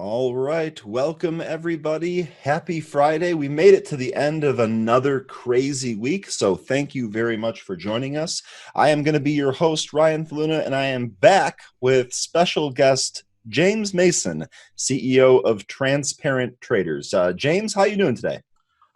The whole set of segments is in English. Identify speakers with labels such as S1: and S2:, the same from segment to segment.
S1: All right, welcome everybody. Happy Friday. We made it to the end of another crazy week, so thank you very much for joining us. I am going to be your host, Ryan Faloona, and I am back with special guest James Mason, CEO of Transparent Traders. James, how you doing today?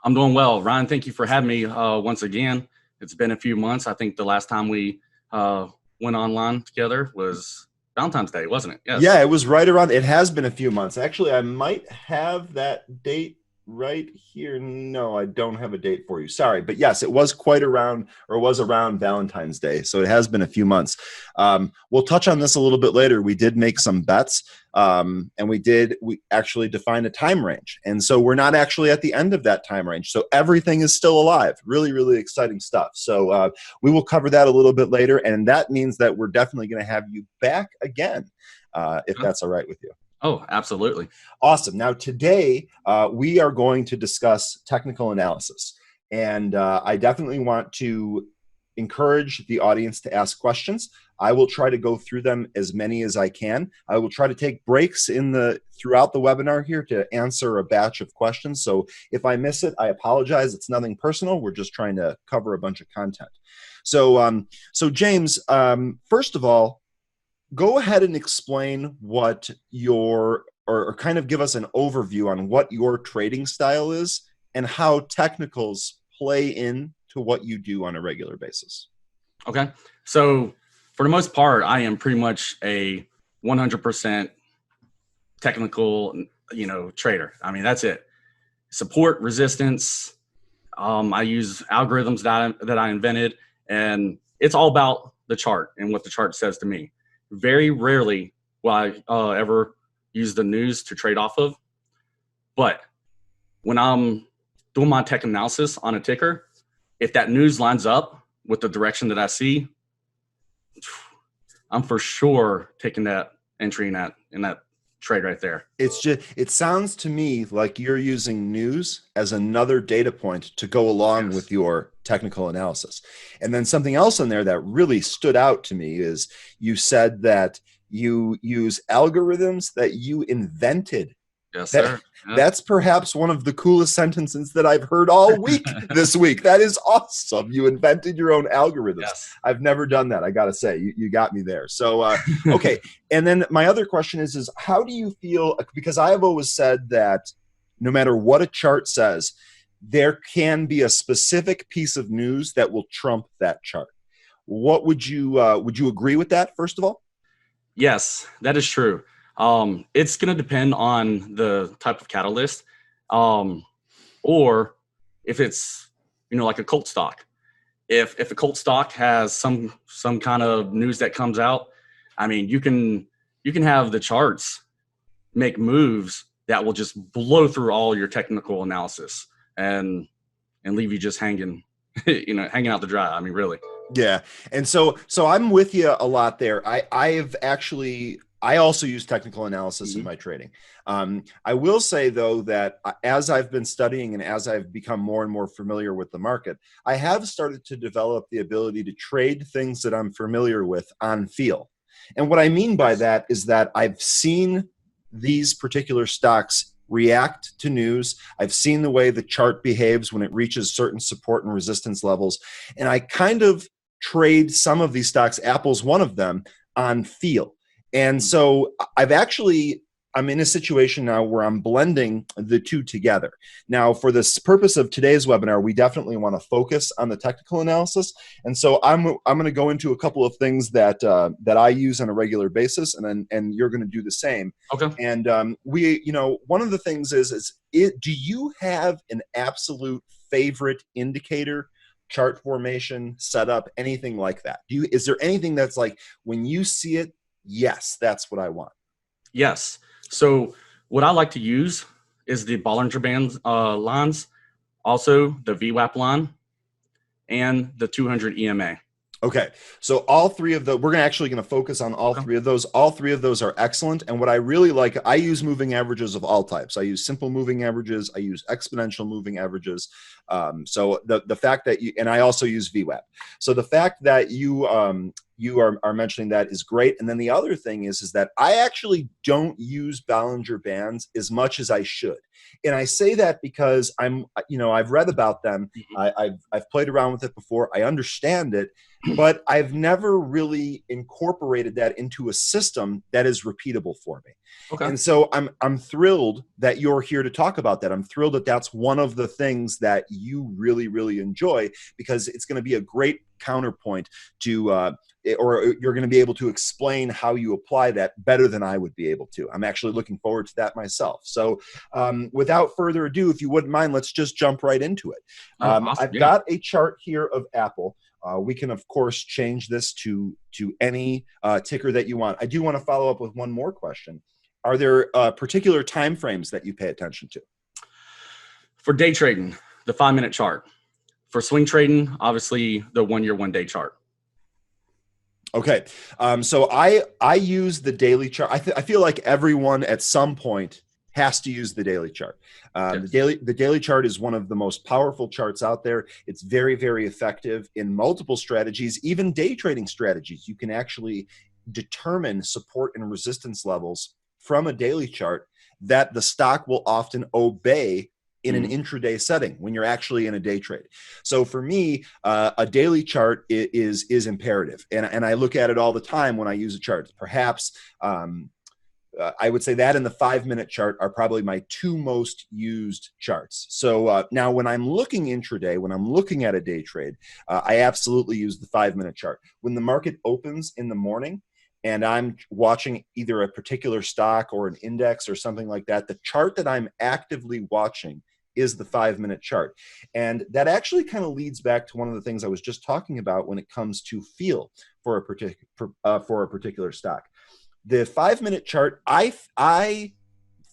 S2: I'm doing well. Ryan, thank you for having me once again. It's been a few months. I think the last time we went online together was Valentine's Day, wasn't it? Yes.
S1: Yeah, it was right around, it has been a few months. Actually, I might have that date right here. No, I don't have a date for you. Sorry. But yes, it was quite around, or was around Valentine's Day. So it has been a few months. We'll touch on this a little bit later. We did make some bets, and we actually defined a time range. And so we're not actually at the end of that time range. So everything is still alive. Really, really exciting stuff. So we will cover that a little bit later. And that means that we're definitely going to have you back again, if that's all right with you.
S2: Oh, absolutely.
S1: Awesome. Now, today, we are going to discuss technical analysis. And I definitely want to encourage the audience to ask questions. I will try to go through them as many as I can. I will try to take breaks throughout the webinar here to answer a batch of questions. So if I miss it, I apologize. It's nothing personal. We're just trying to cover a bunch of content. So James, first of all, go ahead and explain what or kind of give us an overview on what your trading style is and how technicals play into what you do on a regular basis.
S2: Okay. So for the most part, I am pretty much a 100% technical, trader. I mean, that's it. Support, resistance. I use algorithms that I invented, and it's all about the chart and what the chart says to me. Very rarely will I ever use the news to trade off of. But when I'm doing my tech analysis on a ticker, if that news lines up with the direction that I see, I'm for sure taking that entry in that trade right there.
S1: It sounds to me like you're using news as another data point to go along with your technical analysis. And then something else in there that really stood out to me is you said that you use algorithms that you invented.
S2: Yes, sir.
S1: That's perhaps one of the coolest sentences that I've heard all week this week. That is awesome. You invented your own algorithms.
S2: Yes.
S1: I've never done that. I got to say, you got me there. So, okay. And then my other question is how do you feel, because I have always said that no matter what a chart says, there can be a specific piece of news that will trump that chart. What would you agree with that, first of all?
S2: Yes, that is true. It's going to depend on the type of catalyst, or if it's, like a cult stock. If a cult stock has some kind of news that comes out, I mean, you can have the charts make moves that will just blow through all your technical analysis and leave you just hanging, hanging out to dry. I mean, really.
S1: Yeah. And so I'm with you a lot there. I also use technical analysis in my trading. I will say, though, that as I've been studying and as I've become more and more familiar with the market, I have started to develop the ability to trade things that I'm familiar with on feel. And what I mean by that is that I've seen these particular stocks react to news. I've seen the way the chart behaves when it reaches certain support and resistance levels. And I kind of trade some of these stocks, Apple's one of them, on feel. And so I'm in a situation now where I'm blending the two together. Now, for this purpose of today's webinar, we definitely want to focus on the technical analysis. And so I'm going to go into a couple of things that I use on a regular basis, and you're going to do the same.
S2: Okay.
S1: And one of the things is do you have an absolute favorite indicator, chart formation, setup, anything like that? Is there anything that's like when you see it, yes, that's what I want?
S2: Yes. So what I like to use is the Bollinger Bands lines, also the VWAP line, and the 200 EMA.
S1: Okay, so all three of we're actually going to focus on all three of those. All three of those are excellent. And what I really like, I use moving averages of all types. I use simple moving averages. I use exponential moving averages. So the fact that and I also use VWAP. So the fact that you you are mentioning that is great. And then the other thing is that I actually don't use Bollinger Bands as much as I should. And I say that because I've read about them. I've played around with it before. I understand it, but I've never really incorporated that into a system that is repeatable for me.
S2: Okay.
S1: And so I'm thrilled that you're here to talk about that. I'm thrilled that that's one of the things that you really, really enjoy, because it's going to be a great counterpoint to, or you're going to be able to explain how you apply that better than I would be able to. I'm actually looking forward to that myself. So without further ado, if you wouldn't mind, let's just jump right into it.
S2: Awesome.
S1: I've got a chart here of Apple. We can, of course, change this to any ticker that you want. I do want to follow up with one more question. Are there particular time frames that you pay attention to?
S2: For day trading, the 5-minute chart. For swing trading, obviously the 1-year, 1-day chart.
S1: Okay, so I use the daily chart. I feel like everyone at some point has to use the daily chart.
S2: Yes.
S1: The daily chart is one of the most powerful charts out there. It's very, very effective in multiple strategies, even day trading strategies. You can actually determine support and resistance levels from a daily chart that the stock will often obey in an intraday setting when you're actually in a day trade. So for me, a daily chart is imperative. And I look at it all the time when I use a chart. Perhaps I would say that and the 5-minute chart are probably my two most used charts. So now when I'm looking intraday, when I'm looking at a day trade, I absolutely use the 5-minute chart. When the market opens in the morning, and I'm watching either a particular stock or an index or something like that, the chart that I'm actively watching is the 5-minute chart. And that actually kind of leads back to one of the things I was just talking about when it comes to feel for a particular stock. The 5-minute chart, I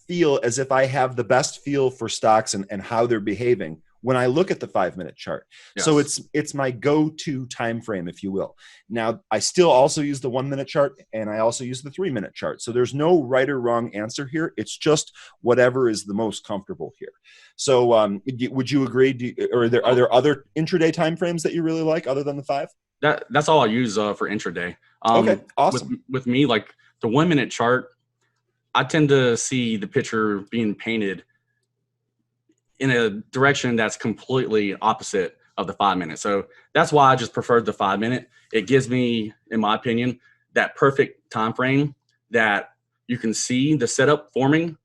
S1: feel as if I have the best feel for stocks and how they're behaving when I look at the 5-minute chart. Yes. So it's my go-to time frame, if you will. Now, I still also use the 1-minute chart, and I also use the 3-minute chart. So there's no right or wrong answer here. It's just whatever is the most comfortable here. So would you agree? Are there other intraday time frames that you really like other than the 5?
S2: That's all I use for intraday.
S1: Okay, awesome.
S2: With me, like the 1-minute chart, I tend to see the picture being painted in a direction that's completely opposite of the 5-minute. So that's why I just preferred the 5-minute. It gives me, in my opinion, that perfect time frame that you can see the setup forming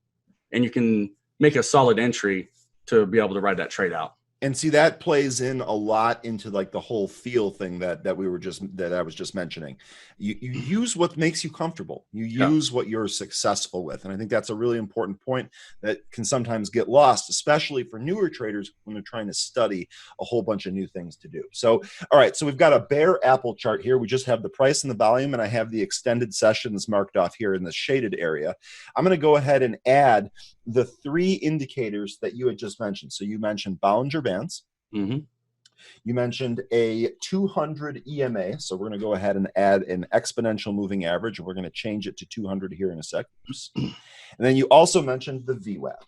S2: and you can make a solid entry to be able to ride that trade out.
S1: And see, that plays in a lot into like the whole feel thing that I was just mentioning. You use what makes you comfortable. You use what you're successful with. And I think that's a really important point that can sometimes get lost, especially for newer traders when they're trying to study a whole bunch of new things to do. So, all right, so we've got a bare Apple chart here. We just have the price and the volume, and I have the extended sessions marked off here in the shaded area. I'm going to go ahead and add the 3 indicators that you had just mentioned. So you mentioned Bollinger Bands.
S2: Mm-hmm.
S1: You mentioned a 200 EMA. So we're going to go ahead and add an exponential moving average. We're going to change it to 200 here in a sec. And then you also mentioned the VWAP.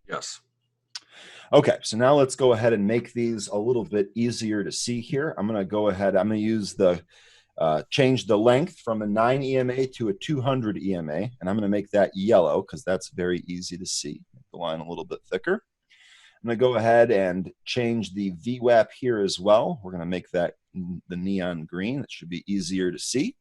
S2: Yes.
S1: Okay, so now let's go ahead and make these a little bit easier to see here. I'm going to go ahead. I'm going to use the change the length from a 9 EMA to a 200 EMA, and I'm going to make that yellow because that's very easy to see. Make the line a little bit thicker. I'm going to go ahead and change the VWAP here as well. We're going to make that the neon green. It should be easier to see.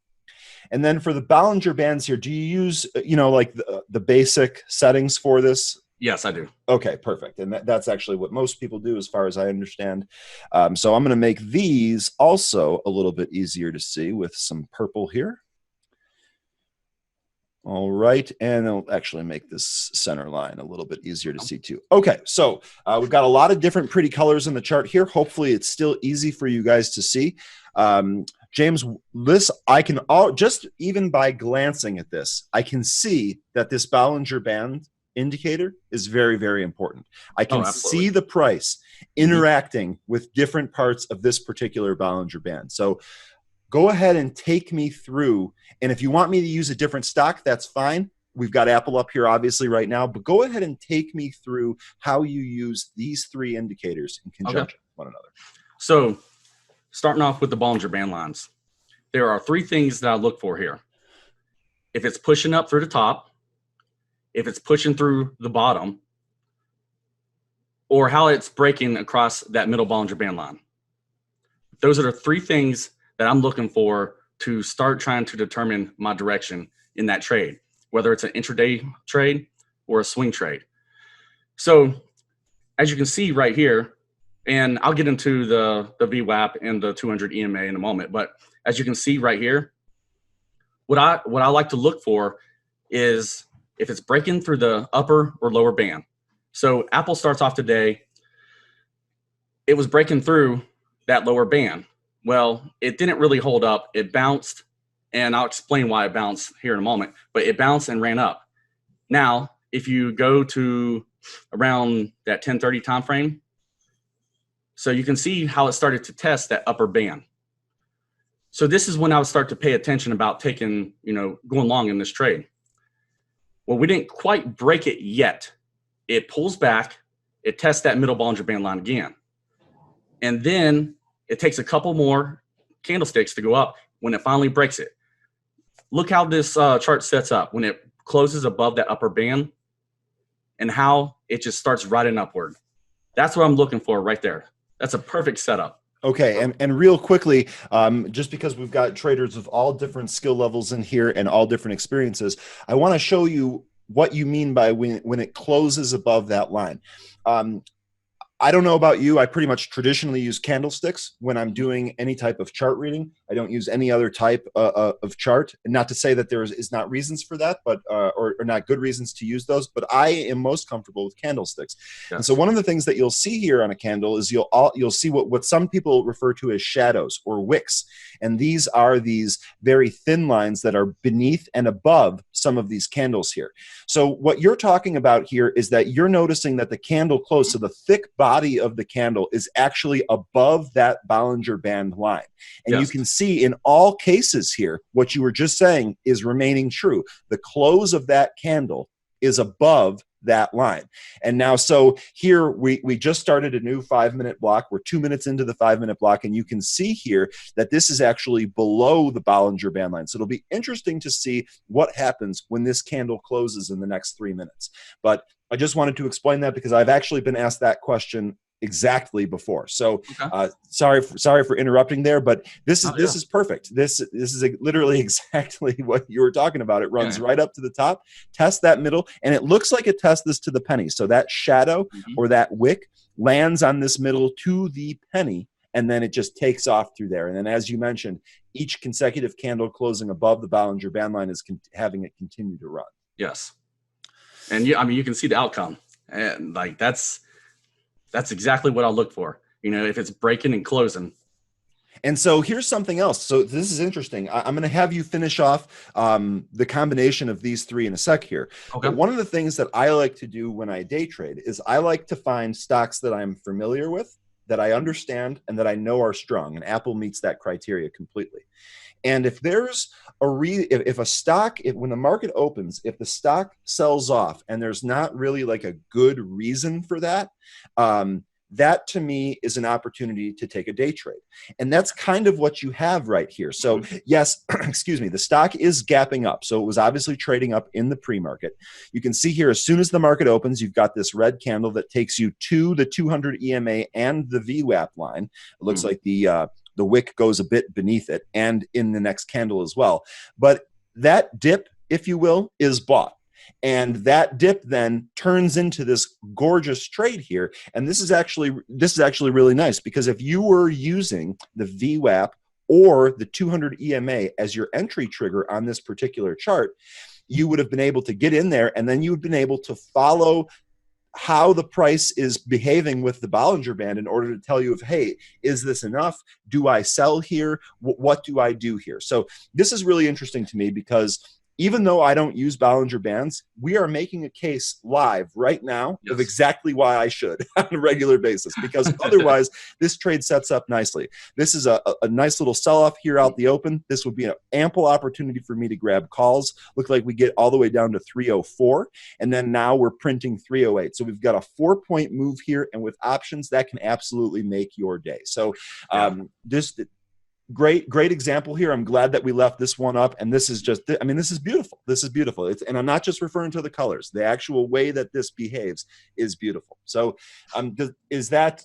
S1: And then for the Bollinger Bands here, do you use, like the basic settings for this?
S2: Yes, I do.
S1: Okay, perfect. And that's actually what most people do as far as I understand. So I'm going to make these also a little bit easier to see with some purple here. All right, and it'll actually make this center line a little bit easier to see too. Okay, so we've got a lot of different pretty colors in the chart here. Hopefully it's still easy for you guys to see. James, this I can just even by glancing at this, I can see that this Bollinger Band indicator is very, very important. I can see the price interacting with different parts of this particular Bollinger Band. So go ahead and take me through. And if you want me to use a different stock, that's fine. We've got Apple up here obviously right now, but go ahead and take me through how you use these 3 indicators in conjunction with one another.
S2: So starting off with the Bollinger Band lines, there are three things that I look for here. If it's pushing up through the top, if it's pushing through the bottom, or how it's breaking across that middle Bollinger Band line. Those are the three things that I'm looking for to start trying to determine my direction in that trade, whether it's an intraday trade or a swing trade. So as you can see right here, and I'll get into the VWAP and the 200 EMA in a moment, but as you can see right here, what I like to look for is if it's breaking through the upper or lower band. So Apple starts off today, it was breaking through that lower band. Well, it didn't really hold up. It bounced, and I'll explain why it bounced here in a moment, but it bounced and ran up. Now, if you go to around that 10:30 time frame, so you can see how it started to test that upper band. So this is when I would start to pay attention about taking, going long in this trade. Well, we didn't quite break it yet. It pulls back, it tests that middle Bollinger Band line again. And then it takes a couple more candlesticks to go up when it finally breaks it. Look how this chart sets up when it closes above that upper band and how it just starts riding upward. That's what I'm looking for right there. That's a perfect setup.
S1: Okay, and real quickly, just because we've got traders of all different skill levels in here and all different experiences, I want to show you what you mean by when it closes above that line. I don't know about you. I pretty much traditionally use candlesticks when I'm doing any type of chart reading. I don't use any other type of chart. And not to say that there is not reasons for that, but or not good reasons to use those. But I am most comfortable with candlesticks. Yes. And so one of the things that you'll see here on a candle is you'll see what some people refer to as shadows or wicks. And these are these very thin lines that are beneath and above some of these candles here. So what you're talking about here is that you're noticing that the candle close, so the thick body of the candle is actually above that Bollinger Band line. And yes, you can see in all cases here, what you were just saying is remaining true. The close of that candle is above that line. And now, so here we just started a new 5-minute block. We're 2 minutes into the 5-minute block, and you can see here that this is actually below the Bollinger Band line. So it'll be interesting to see what happens when this candle closes in the next 3 minutes. But I just wanted to explain that because I've actually been asked that question exactly before. So sorry for interrupting there, but this is perfect. This is literally exactly what you were talking about. It runs right up to the top, tests that middle, and it looks like it tests this to the penny. So that shadow or that wick lands on this middle to the penny, and then it just takes off through there. And then, as you mentioned, each consecutive candle closing above the Bollinger Band line is having it continue to run.
S2: Yes. And you can see the outcome, and like that's exactly what I look for. If it's breaking and closing.
S1: And so here's something else. So this is interesting. I'm going to have you finish off the combination of these three in a sec here. Okay. But one of the things that I like to do when I day trade is I like to find stocks that I'm familiar with, that I understand, and that I know are strong. And Apple meets that criteria completely. And if there's if a stock, when the market opens, if the stock sells off and there's not really like a good reason for that, that to me is an opportunity to take a day trade. And that's kind of what you have right here. So yes, excuse me, the stock is gapping up. So it was obviously trading up in the pre-market. You can see here, as soon as the market opens, you've got this red candle that takes you to the 200 EMA and the VWAP line. It looks like the wick goes a bit beneath it and in the next candle as well. But that dip, if you will, is bought. And that dip then turns into this gorgeous trade here. And this is actually really nice, because if you were using the VWAP or the 200 EMA as your entry trigger on this particular chart, you would have been able to get in there, and then you would have been able to follow how the price is behaving with the Bollinger Band in order to tell you if, hey, is this enough? Do I sell here? What do I do here? So this is really interesting to me, because even though I don't use Bollinger Bands, we are making a case live right now of exactly why I should on a regular basis, because otherwise this trade sets up nicely. This is a nice little sell-off here out the open. This would be an ample opportunity for me to grab calls. Look like we get all the way down to 304, and then now we're printing 308. So we've got a 4-point move here, and with options, that can absolutely make your day. So great example here. I'm glad that we left this one up. And this is just, I mean, this is beautiful. This is beautiful. And I'm not just referring to the colors. The actual way that this behaves is beautiful. So does that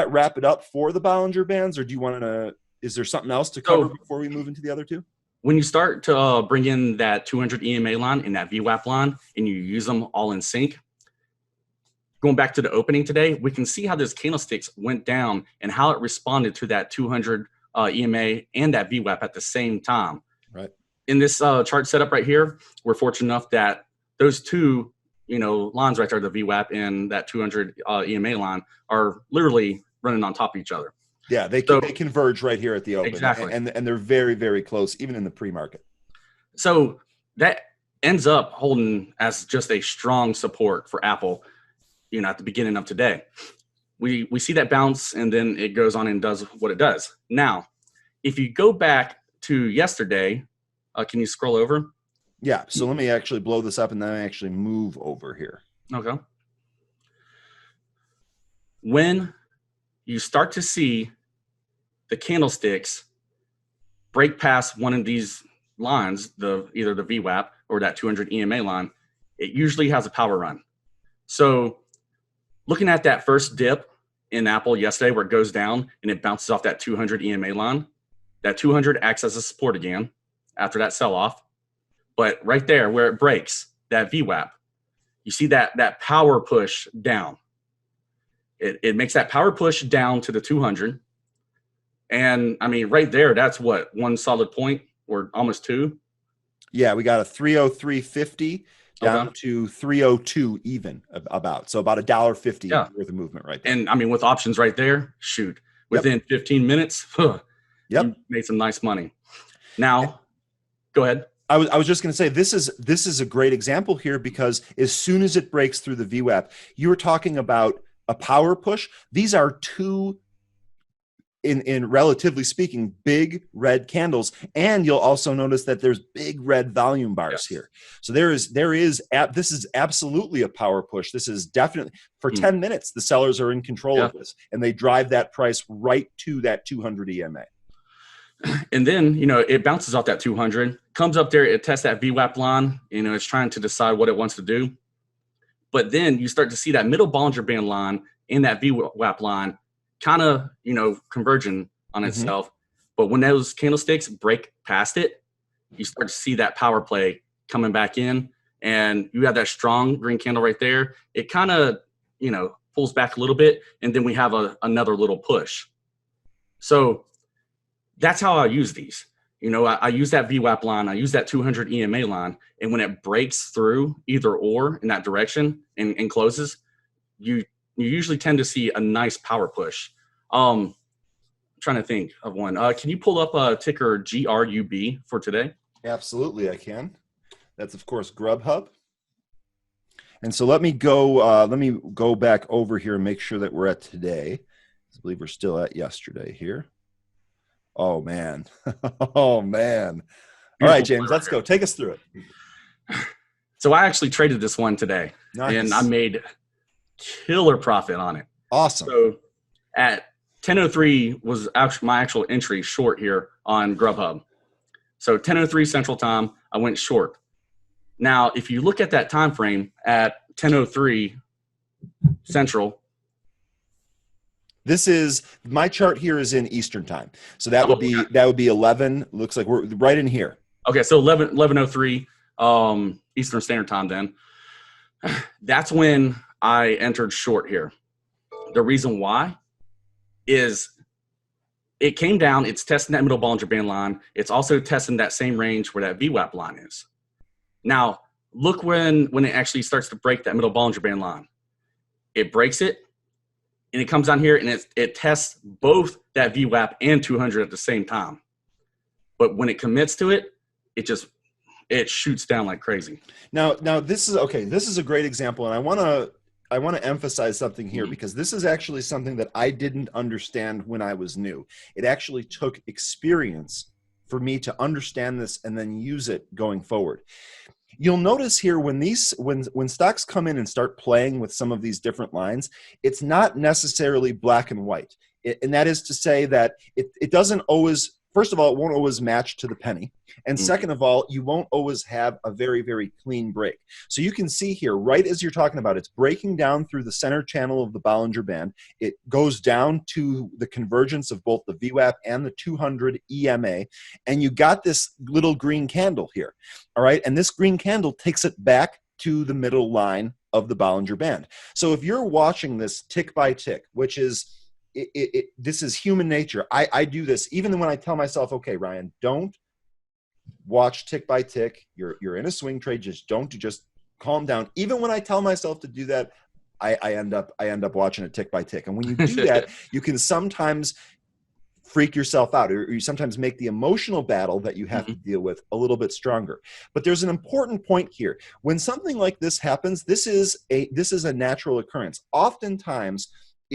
S1: wrap it up for the Bollinger Bands, or do you want to, is there something else to cover before we move into the other two?
S2: When you start to bring in that 200 EMA line and that VWAP line, and you use them all in sync, going back to the opening today, we can see how those candlesticks went down and how it responded to that 200 EMA and that VWAP at the same time.
S1: Right.
S2: In this chart setup right here, we're fortunate enough that those two, lines right there, the VWAP and that 200 EMA line, are literally running on top of each other.
S1: Yeah, they converge right here at the open.
S2: Exactly.
S1: And they're very, very close, even in the pre-market.
S2: So that ends up holding as just a strong support for Apple, at the beginning of today. We see that bounce, and then it goes on and does what it does. Now, if you go back to yesterday, can you scroll over?
S1: Yeah, so let me actually blow this up and then actually move over here.
S2: Okay. When you start to see the candlesticks break past one of these lines, either the VWAP or that 200 EMA line, it usually has a power run. So looking at that first dip in Apple yesterday where it goes down and it bounces off that 200 EMA line, that 200 acts as a support again after that sell-off. But right there where it breaks, that VWAP, you see that power push down. It makes that power push down to the 200. And I mean, right there, that's what, one solid point or almost two?
S1: Yeah, we got a 303.50 down to 302 even about. So about $1.50 worth of movement right there.
S2: And I mean, with options right there, shoot, within 15 minutes, you made some nice money. Now, go ahead.
S1: I was just going to say, this is a great example here, because as soon as it breaks through the VWAP, you were talking about a power push. These are two, in relatively speaking, big red candles, and you'll also notice that there's big red volume bars here. So this is absolutely a power push. This is definitely for 10 minutes. The sellers are in control of this, and they drive that price right to that 200 EMA.
S2: And then, it bounces off that 200, comes up there, it tests that VWAP line, it's trying to decide what it wants to do. But then you start to see that middle Bollinger Band line and that VWAP line kind of, converging on itself. But when those candlesticks break past it, you start to see that power play coming back in, and you have that strong green candle right there. It kind of, pulls back a little bit, and then we have another little push. So that's how I use these. I use that VWAP line, I use that 200 EMA line, and when it breaks through either or in that direction and closes, you usually tend to see a nice power push. I'm trying to think of one. Can you pull up a ticker GRUB for today?
S1: Absolutely, I can. That's, of course, Grubhub. And so let me go back over here and make sure that we're at today. I believe we're still at yesterday here. Oh, man. Oh, man. All right, James, let's go. Take us through it.
S2: So I actually traded this one today, and I made killer profit on it.
S1: Awesome.
S2: So at 10:03 was actually my actual entry short here on Grubhub. So 10:03 Central Time, I went short. Now, if you look at that time frame at 10:03 Central,
S1: this is my chart here is in Eastern time. So that would be 11. Looks like we're right in here.
S2: Okay, so 11:03 Eastern Standard Time then. That's when I entered short here. The reason why is it came down, it's testing that middle Bollinger Band line. It's also testing that same range where that VWAP line is. Now, look when it actually starts to break that middle Bollinger Band line. It breaks it, and it comes down here, and it tests both that VWAP and 200 at the same time. But when it commits to it, it shoots down like crazy.
S1: Now this is okay. This is a great example, and I want to emphasize something here, because this is actually something that I didn't understand when I was new. It actually took experience for me to understand this and then use it going forward. You'll notice here when stocks come in and start playing with some of these different lines, it's not necessarily black and white. And that is to say that it doesn't always first of all, it won't always match to the penny. And second of all, you won't always have a very, very clean break. So you can see here, right as you're talking about, it's breaking down through the center channel of the Bollinger Band. It goes down to the convergence of both the VWAP and the 200 EMA. And you got this little green candle here. All right. And this green candle takes it back to the middle line of the Bollinger Band. So if you're watching this tick by tick, which is, this is human nature. I do this even when I tell myself, okay, Ryan, don't watch tick by tick. You're in a swing trade. Just calm down. Even when I tell myself to do that, I end up watching it tick by tick. And when you do that, you can sometimes freak yourself out, or you sometimes make the emotional battle that you have to deal with a little bit stronger. But there's an important point here. When something like this happens, this is a natural occurrence. Oftentimes,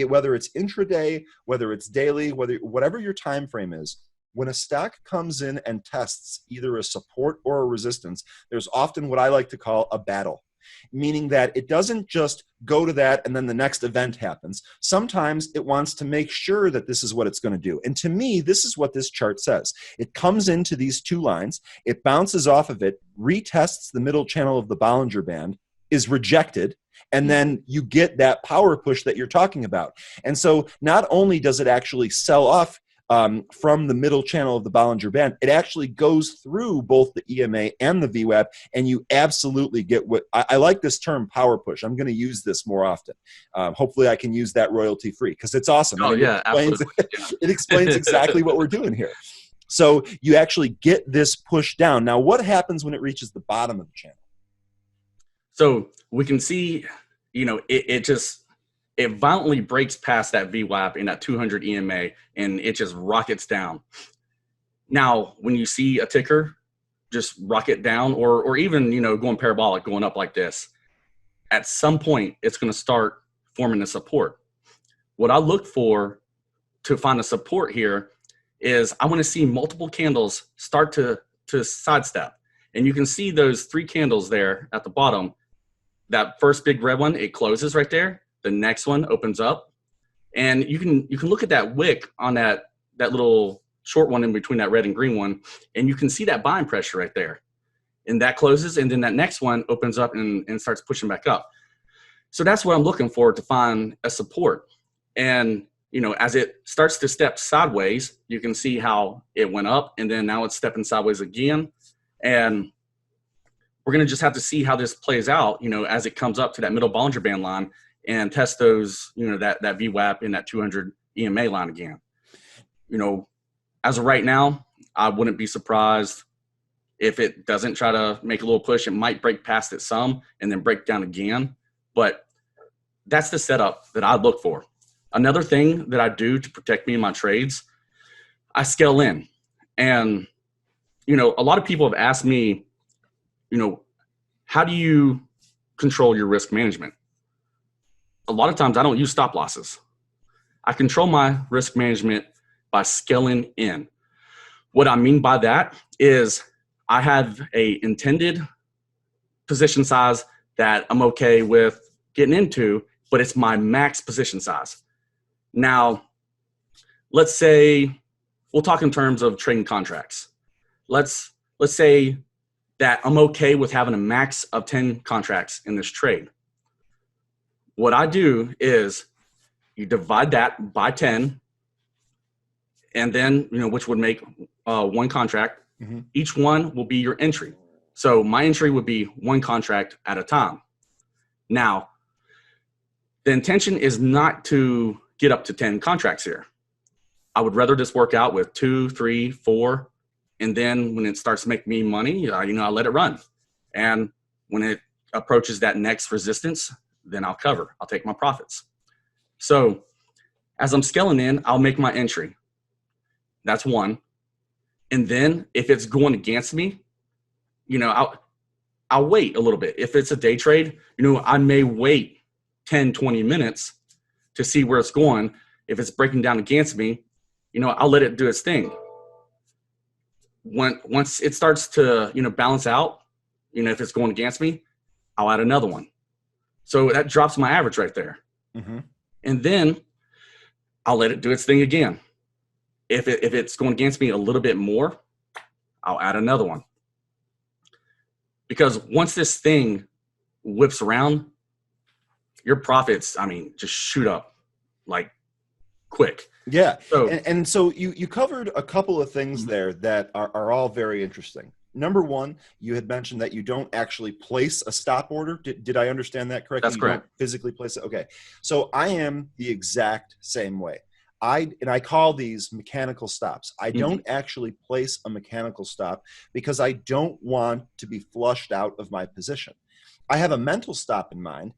S1: whether it's intraday, whether it's daily, whatever your time frame is, when a stock comes in and tests either a support or a resistance, there's often what I like to call a battle, meaning that it doesn't just go to that and then the next event happens. Sometimes it wants to make sure that this is what it's going to do. And to me, this is what this chart says. It comes into these two lines, it bounces off of it, retests the middle channel of the Bollinger Band, is rejected, and then you get that power push that you're talking about. And so not only does it actually sell off from the middle channel of the Bollinger Band, it actually goes through both the EMA and the VWAP, and you absolutely get what I like this term, power push. I'm going to use this more often. Hopefully I can use that royalty free because it's awesome.
S2: Oh, yeah, absolutely.
S1: It explains exactly what we're doing here. So you actually get this push down. Now, what happens when it reaches the bottom of the channel?
S2: So we can see, it violently breaks past that VWAP in that 200 EMA, and it just rockets down. Now, when you see a ticker just rocket down, or even, going parabolic, going up like this, at some point, it's going to start forming a support. What I look for to find a support here is I want to see multiple candles start to sidestep. And you can see those 3 candles there at the bottom. That first big red one, it closes right there. The next one opens up, and you can look at that wick on that little short one in between that red and green one, and you can see that buying pressure right there. And that closes, and then that next one opens up and starts pushing back up. So that's what I'm looking for to find a support. And as it starts to step sideways, you can see how it went up, and then now it's stepping sideways again. And we're going to just have to see how this plays out, as it comes up to that middle Bollinger Band line and test those, that VWAP and that 200 EMA line again. As of right now, I wouldn't be surprised if it doesn't try to make a little push. It might break past it some and then break down again. But that's the setup that I look for. Another thing that I do to protect me in my trades, I scale in. And, a lot of people have asked me, how do you control your risk management? A lot of times I don't use stop losses. I control my risk management by scaling in. What I mean by that is I have a intended position size that I'm okay with getting into, but it's my max position size. Now, let's say we'll talk in terms of trading contracts. Let's say that I'm okay with having a max of 10 contracts in this trade. What I do is you divide that by 10, and then, which would make one contract. Mm-hmm. Each one will be your entry. So my entry would be one contract at a time. Now, the intention is not to get up to 10 contracts here. I would rather just work out with 2, 3, 4, and then when it starts to make me money, I let it run. And when it approaches that next resistance, then I'll cover. I'll take my profits. So as I'm scaling in, I'll make my entry. That's one. And then if it's going against me, I'll wait a little bit. If it's a day trade, I may wait 10, 20 minutes to see where it's going. If it's breaking down against me, I'll let it do its thing. Once it starts to, balance out, if it's going against me, I'll add another one. So that drops my average right there. Mm-hmm. And then I'll let it do its thing again. If it's going against me a little bit more, I'll add another one. Because once this thing whips around, your profits, I mean, just shoot up like quick.
S1: Yeah.
S2: So,
S1: and so you covered a couple of things there that are all very interesting. Number one, you had mentioned that you don't actually place a stop order. Did I understand that correctly?
S2: That's correct.
S1: You don't physically place it? Okay. So I am the exact same way. I call these mechanical stops. I don't actually place a mechanical stop because I don't want to be flushed out of my position. I have a mental stop in mind.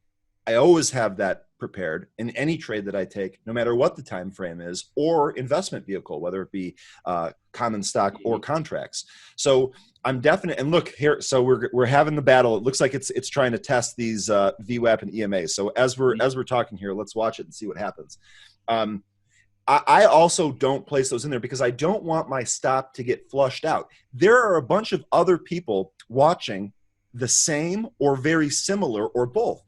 S1: I always have that prepared in any trade that I take, no matter what the time frame is, or investment vehicle, whether it be common stock or contracts. So I'm definite. And look here, so we're having the battle. It looks like it's trying to test these VWAP and EMA. So as we're talking here, let's watch it and see what happens. I also don't place those in there because I don't want my stop to get flushed out. There are a bunch of other people watching the same or very similar or both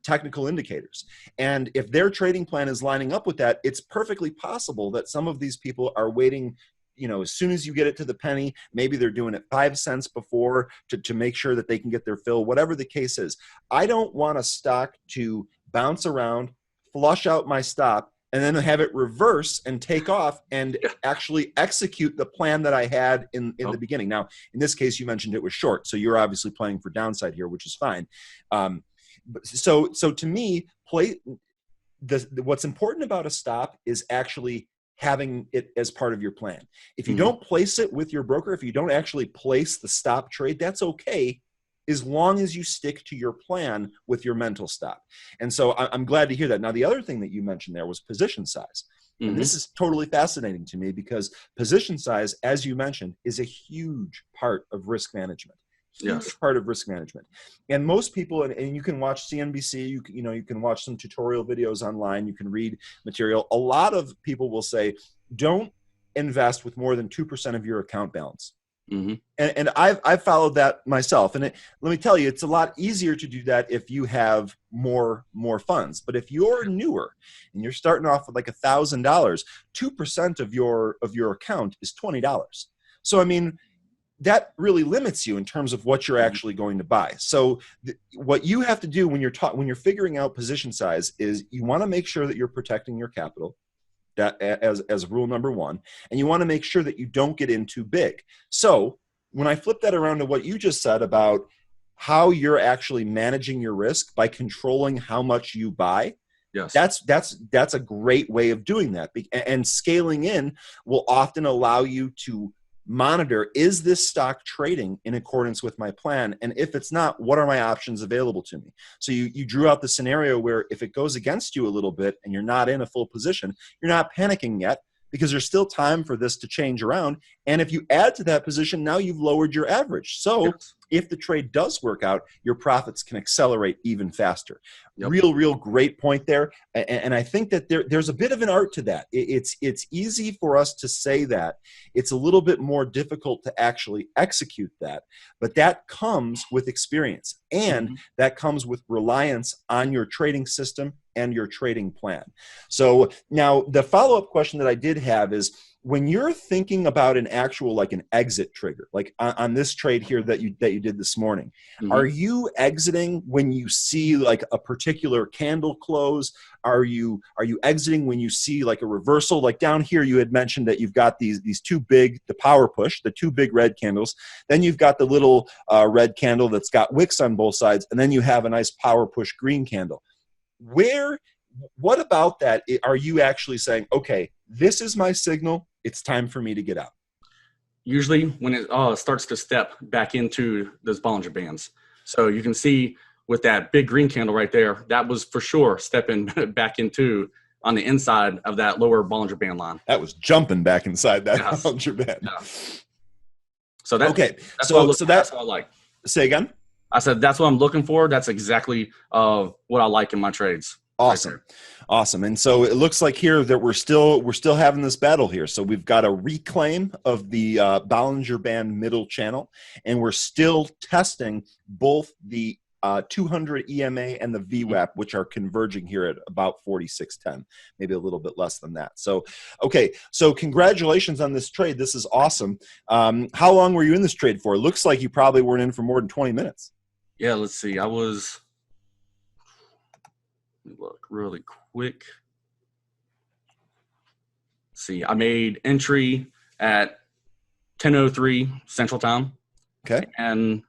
S1: technical indicators. And if their trading plan is lining up with that, it's perfectly possible that some of these people are waiting, as soon as you get it to the penny, maybe they're doing it 5 cents before to make sure that they can get their fill, whatever the case is. I don't want a stock to bounce around, flush out my stop, and then have it reverse and take off and actually execute the plan that I had in the beginning. Now, in this case, you mentioned it was short, so you're obviously playing for downside here, which is fine. So to me, what's important about a stop is actually having it as part of your plan. If you don't place it with your broker, if you don't actually place the stop trade, that's okay, as long as you stick to your plan with your mental stop. And so I'm glad to hear that. Now, the other thing that you mentioned there was position size. And this is totally fascinating to me because position size, as you mentioned, is a huge part of risk management. Huge part of risk management. And most people, and you can watch CNBC, you can watch some tutorial videos online, you can read material. A lot of people will say, don't invest with more than 2% of your account balance. And I've followed that myself. And let me tell you, it's a lot easier to do that if you have more funds. But if you're newer and you're starting off with like $1,000, 2% of your account is $20. So, I mean, that really limits you in terms of what you're actually going to buy. So what you have to do when you're figuring out position size is you want to make sure that you're protecting your capital. That as rule number one, and you want to make sure that you don't get in too big. So when I flip that around to what you just said about how you're actually managing your risk by controlling how much you buy, that's a great way of doing that. And scaling in will often allow you to monitor, is this stock trading in accordance with my plan? And if it's not, what are my options available to me? So you drew out the scenario where if it goes against you a little bit and you're not in a full position, you're not panicking yet because there's still time for this to change around. And if you add to that position, now you've lowered your average. So if the trade does work out, your profits can accelerate even faster. Real great point there. And I think that there's a bit of an art to that. It's easy for us to say that. It's a little bit more difficult to actually execute that. But that comes with experience. And that comes with reliance on your trading system and your trading plan. So now the follow-up question that I did have is, when you're thinking about an actual, like an exit trigger, like on this trade here that you did this morning, are you exiting when you see like a particular candle close? Are you exiting when you see like a reversal? Like down here, you had mentioned that you've got these two big, the power push, the two big red candles. Then you've got the little red candle that's got wicks on both sides, and then you have a nice power push green candle. What about that are you actually saying, okay, this is my signal, it's time for me to get out?
S2: Usually when it starts to step back into those Bollinger Bands. So you can see with that big green candle right there, that was for sure stepping back into on the inside of that lower Bollinger Band line.
S1: That was jumping back inside that Bollinger Band.
S2: Yeah. So that's
S1: that's
S2: what I like.
S1: Say again?
S2: I said, that's what I'm looking for. That's exactly what I like in my trades.
S1: Awesome.
S2: Right.
S1: Awesome. And so it looks like here that we're still having this battle here. So we've got a reclaim of the Bollinger Band middle channel, and we're still testing both the 200 EMA and the VWAP, which are converging here at about 46.10, maybe a little bit less than that. So, okay, so congratulations on this trade. This is awesome. How long were you in this trade for? It looks like you probably weren't in for more than 20 minutes.
S2: Yeah, let's see. Let me look really quick. See, I made entry at 10:03 Central Time.
S1: Okay.
S2: And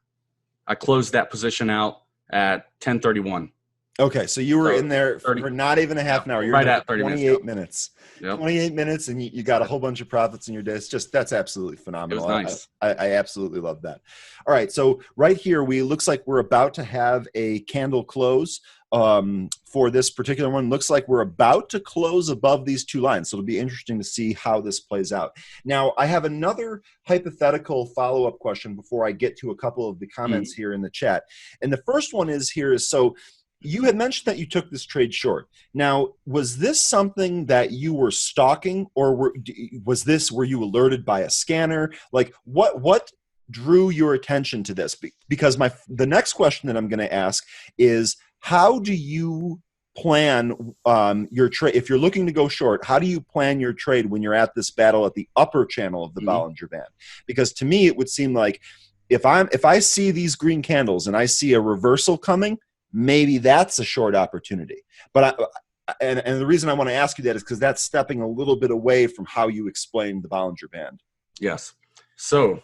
S2: I closed that position out at 10:31.
S1: Okay, so you were in there for not even a half an hour. You're
S2: right at 30
S1: 28 minutes.
S2: Yep.
S1: 28 minutes, and you got a whole bunch of profits in your day. It's just, that's absolutely phenomenal.
S2: It was nice.
S1: I absolutely love that. All right, so right here, looks like we're about to have a candle close for this particular one. Looks like we're about to close above these two lines, so it'll be interesting to see how this plays out. Now, I have another hypothetical follow-up question before I get to a couple of the comments here in the chat. And the first one is, so you had mentioned that you took this trade short. Now, was this something that you were stalking, or were you alerted by a scanner? Like, what drew your attention to this? Because the next question that I'm going to ask is, how do you plan your trade? If you're looking to go short, how do you plan your trade when you're at this battle at the upper channel of the Bollinger Band? Because to me, it would seem like if I see these green candles and I see a reversal coming, maybe that's a short opportunity. But and the reason I want to ask you that is because that's stepping a little bit away from how you explained the Bollinger Band.
S2: Yes. So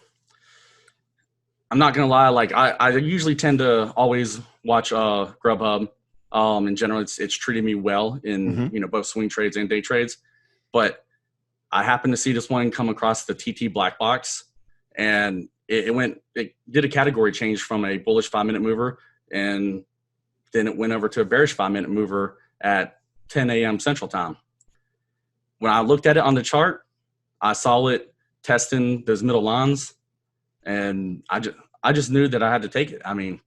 S2: I'm not going to lie. Like I usually tend to always watch Grubhub. In general, it's treated me well in both swing trades and day trades. But I happened to see this one come across the TT black box, and it did a category change from a bullish 5-minute mover, and then it went over to a bearish 5-minute mover at 10 a.m. Central Time. When I looked at it on the chart, I saw it testing those middle lines, and I just knew that I had to take it. I mean,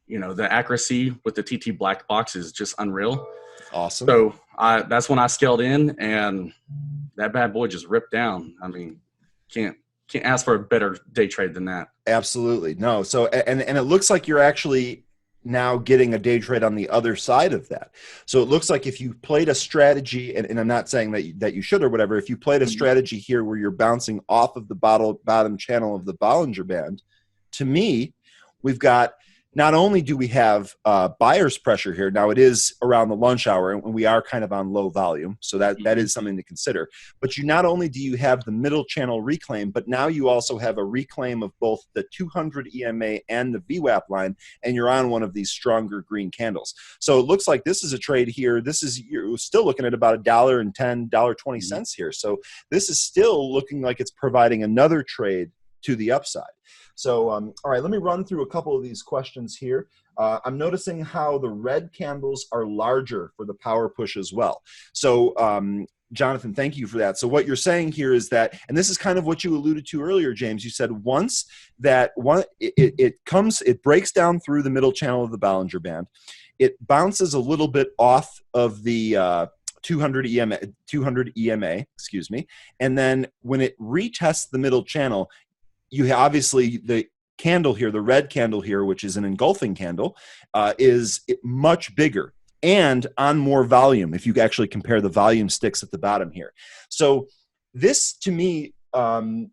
S2: the accuracy with the TT black box is just unreal.
S1: Awesome.
S2: So that's when I scaled in, and that bad boy just ripped down. I mean, can't ask for a better day trade than that.
S1: Absolutely. No. So, and it looks like you're actually now getting a day trade on the other side of that. So it looks like if you played a strategy, and I'm not saying that you should or whatever, if you played a strategy here where you're bouncing off of the bottom channel of the Bollinger Band, to me, we've got, not only do we have buyer's pressure here, now it is around the lunch hour and we are kind of on low volume, so that is something to consider. But not only do you have the middle channel reclaim, but now you also have a reclaim of both the 200 EMA and the VWAP line, and you're on one of these stronger green candles. So it looks like this is a trade here. You're still looking at about $1.10, $1.20 here. So this is still looking like it's providing another trade to the upside. So, all right, let me run through a couple of these questions here. I'm noticing how the red candles are larger for the power push as well. So, Jonathan, thank you for that. So what you're saying here is that, and this is kind of what you alluded to earlier, James, you said once that it breaks down through the middle channel of the Bollinger Band, it bounces a little bit off of the 200 EMA, excuse me, and then when it retests the middle channel, you have obviously the candle here, the red candle here, which is an engulfing candle, is much bigger and on more volume if you actually compare the volume sticks at the bottom here. So this, to me,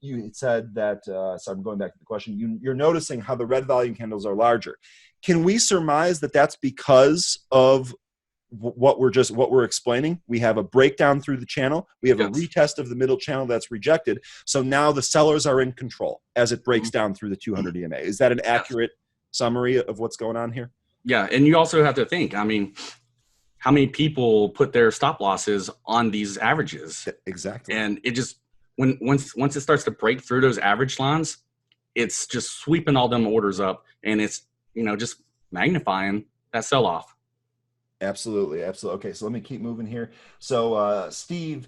S1: you said that, so I'm going back to the question, you're noticing how the red volume candles are larger. Can we surmise that that's because of what we're explaining? We have a breakdown through the channel. We have a retest of the middle channel that's rejected. So now the sellers are in control as it breaks down through the 200 EMA. Is that an accurate summary of what's going on here?
S2: Yeah, and you also have to think, I mean, how many people put their stop losses on these averages?
S1: Exactly.
S2: And it just, once it starts to break through those average lines, it's just sweeping all them orders up, and it's, just magnifying that sell-off.
S1: Absolutely. Okay, so let me keep moving here. So Steve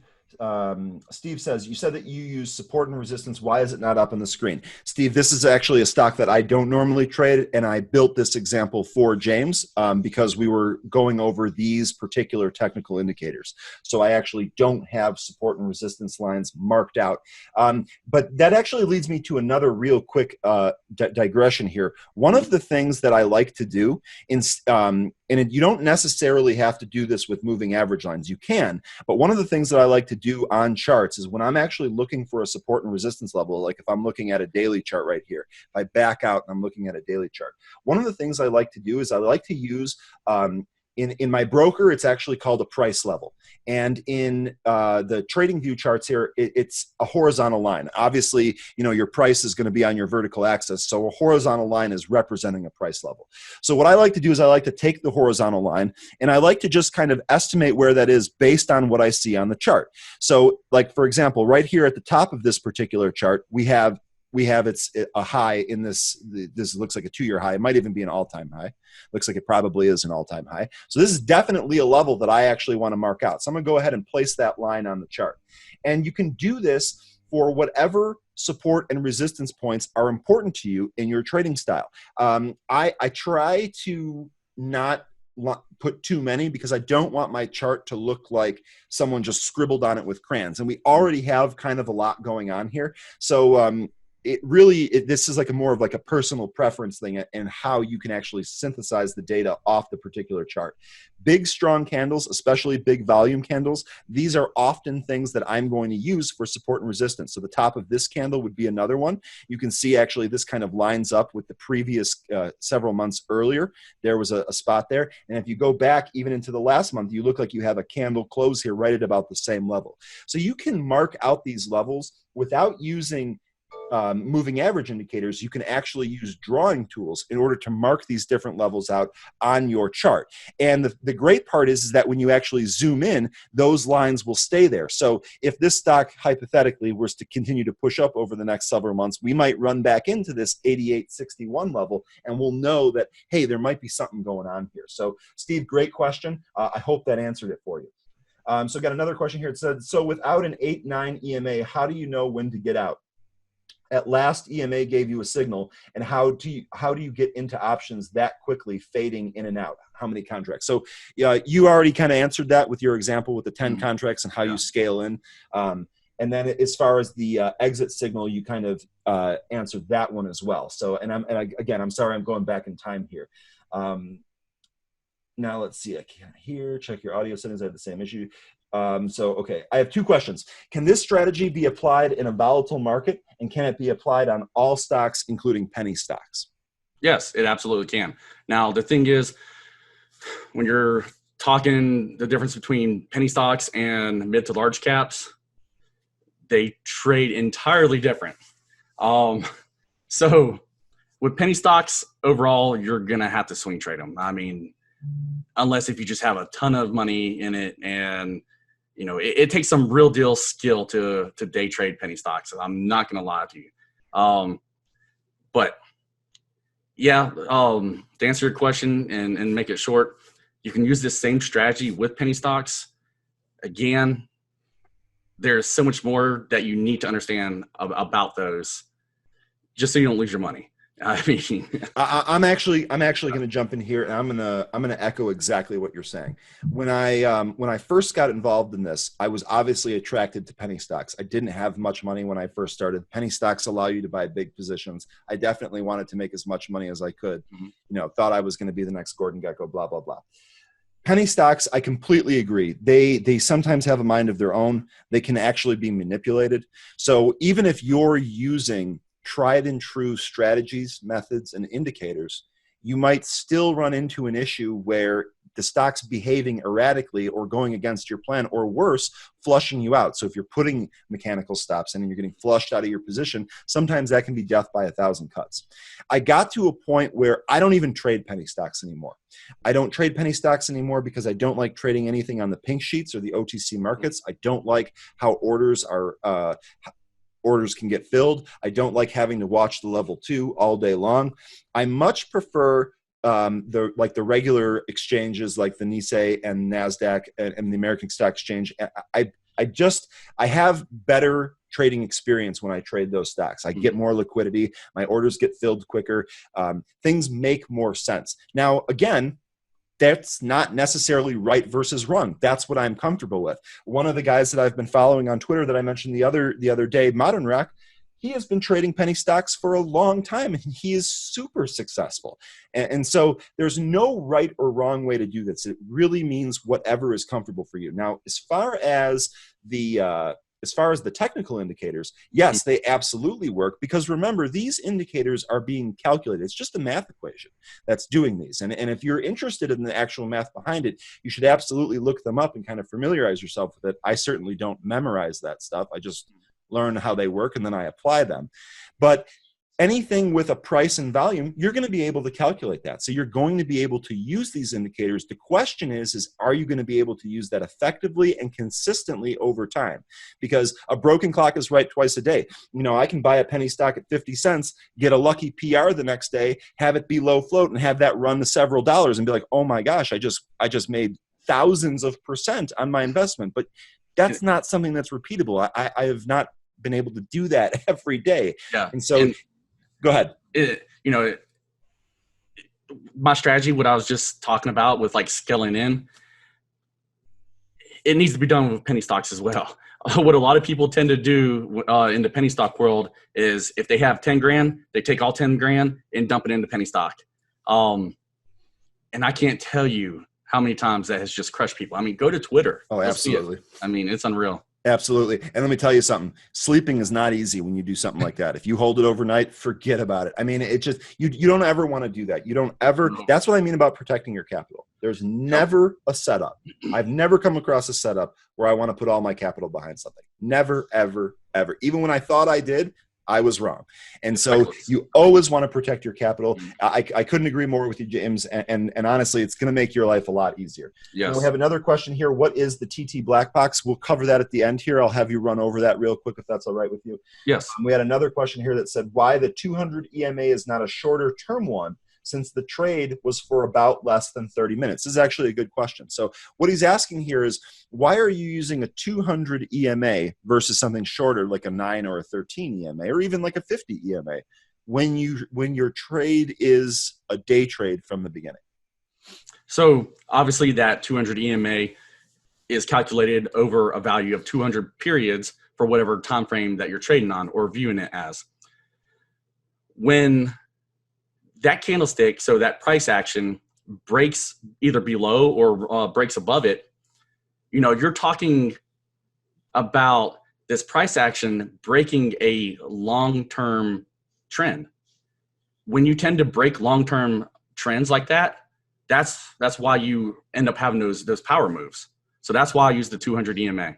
S1: Steve says, you said that you use support and resistance. Why is it not up on the screen? Steve, this is actually a stock that I don't normally trade, and I built this example for James because we were going over these particular technical indicators. So I actually don't have support and resistance lines marked out. But that actually leads me to another real quick digression here. One of the things that I like to do, and you don't necessarily have to do this with moving average lines. You can, but one of the things that I like to do on charts is when I'm actually looking for a support and resistance level, like if I'm looking at a daily chart right here, if I back out and I'm looking at a daily chart, one of the things I like to do is I like to use in my broker, it's actually called a price level. And in the trading view charts here, it's a horizontal line. Obviously, your price is going to be on your vertical axis. So a horizontal line is representing a price level. So what I like to do is I like to take the horizontal line and I like to just kind of estimate where that is based on what I see on the chart. So like, for example, right here at the top of this particular chart, we have it's a high in this looks like a 2-year high. It might even be an all-time high. Looks like it probably is an all-time high. So this is definitely a level that I actually want to mark out. So I'm going to go ahead and place that line on the chart. And you can do this for whatever support and resistance points are important to you in your trading style. I try to not put too many because I don't want my chart to look like someone just scribbled on it with crayons. And we already have kind of a lot going on here. So this is like more of like a personal preference thing and how you can actually synthesize the data off the particular chart. Big, strong candles, especially big volume candles, these are often things that I'm going to use for support and resistance. So the top of this candle would be another one. You can see actually this kind of lines up with the previous several months earlier. There was a spot there. And if you go back even into the last month, you look like you have a candle close here right at about the same level. So you can mark out these levels without using moving average indicators. You can actually use drawing tools in order to mark these different levels out on your chart. And the great part is that when you actually zoom in, those lines will stay there. So if this stock hypothetically was to continue to push up over the next several months, we might run back into this 88.61 level and we'll know that, hey, there might be something going on here. So Steve, great question. I hope that answered it for you. So got another question here. It said, so without an 8-9 EMA, how do you know when to get out? At last, EMA gave you a signal, and how do you get into options that quickly, fading in and out? How many contracts? So you already kind of answered that with your example with the 10 contracts and how you scale in. And then as far as the exit signal, you kind of answered that one as well. So, again, I'm sorry, I'm going back in time here. Now let's see, I can't hear, check your audio settings, I have the same issue. Okay, I have 2 questions. Can this strategy be applied in a volatile market, and can it be applied on all stocks, including penny stocks?
S2: Yes, it absolutely can. Now, the thing is, when you're talking the difference between penny stocks and mid to large caps, they trade entirely different. So with penny stocks, overall, you're going to have to swing trade them. I mean, unless if you just have a ton of money in it, and it takes some real deal skill to day trade penny stocks. I'm not going to lie to you. But yeah, to answer your question and make it short, you can use this same strategy with penny stocks. Again, there's so much more that you need to understand about those, just so you don't lose your money. I mean,
S1: I'm actually going to jump in here, and I'm going to echo exactly what you're saying. When I first got involved in this, I was obviously attracted to penny stocks. I didn't have much money when I first started. Penny stocks allow you to buy big positions. I definitely wanted to make as much money as I could. Thought I was going to be the next Gordon Gekko, blah blah blah. Penny stocks, I completely agree. They sometimes have a mind of their own. They can actually be manipulated. So even if you're using tried and true strategies, methods, and indicators, you might still run into an issue where the stock's behaving erratically or going against your plan, or worse, flushing you out. So if you're putting mechanical stops in and you're getting flushed out of your position, sometimes that can be death by 1,000 cuts. I got to a point where I don't even trade penny stocks anymore. I don't trade penny stocks anymore because I don't like trading anything on the pink sheets or the OTC markets. I don't like how orders can get filled. I don't like having to watch the level 2 all day long. I much prefer the regular exchanges like the NYSE and NASDAQ and the American Stock Exchange. I have better trading experience when I trade those stocks. I get more liquidity. My orders get filled quicker. Things make more sense. Now, again, that's not necessarily right versus wrong. That's what I'm comfortable with. One of the guys that I've been following on Twitter that I mentioned the other day, Modern Rack, he has been trading penny stocks for a long time, and he is super successful. And so there's no right or wrong way to do this. It really means whatever is comfortable for you. Now, as far as the technical indicators, yes, they absolutely work, because remember, these indicators are being calculated. It's just a math equation that's doing these. And if you're interested in the actual math behind it, you should absolutely look them up and kind of familiarize yourself with it. I certainly don't memorize that stuff. I just learn how they work and then I apply them. But anything with a price and volume, you're going to be able to calculate that. So you're going to be able to use these indicators. The question is are you going to be able to use that effectively and consistently over time? Because a broken clock is right twice a day. You know, I can buy a penny stock at 50 cents, get a lucky PR the next day, have it be low float, and have that run to several dollars and be like, oh my gosh, I just made thousands of % on my investment. But that's not something that's repeatable. I have not been able to do that every day.
S2: Yeah.
S1: And so go ahead.
S2: My strategy, what I was just talking about with like scaling in, it needs to be done with penny stocks as well. What a lot of people tend to do in the penny stock world is if they have 10 grand, they take all 10 grand and dump it into penny stock. And I can't tell you how many times that has just crushed people. I mean, go to Twitter.
S1: Oh, absolutely.
S2: I mean, it's unreal.
S1: Absolutely. And let me tell you something. Sleeping is not easy when you do something like that. If you hold it overnight, forget about it. I mean, it just, you don't ever want to do that. You don't ever, that's what I mean about protecting your capital. There's never a setup. I've never come across a setup where I want to put all my capital behind something. Never, ever, ever. Even when I thought I did, I was wrong. And so you always want to protect your capital. I couldn't agree more with you, James. And honestly, it's going to make your life a lot easier.
S2: Yes.
S1: Now we have another question here. What is the TT Black Box? We'll cover that at the end here. I'll have you run over that real quick if that's all right with you.
S2: Yes.
S1: We had another question here that said why the 200 EMA is not a shorter term one, since the trade was for about less than 30 minutes. This is actually a good question. So what he's asking here is, why are you using a 200 EMA versus something shorter like a 9 or a 13 EMA, or even like a 50 EMA, when your trade is a day trade from the beginning?
S2: So obviously that 200 EMA is calculated over a value of 200 periods for whatever time frame that you're trading on or viewing it as. When that candlestick, so that price action breaks either below or breaks above it, you know, you're talking about this price action breaking a long-term trend. When you tend to break long-term trends like that, that's why you end up having those power moves. So that's why I use the 200 EMA.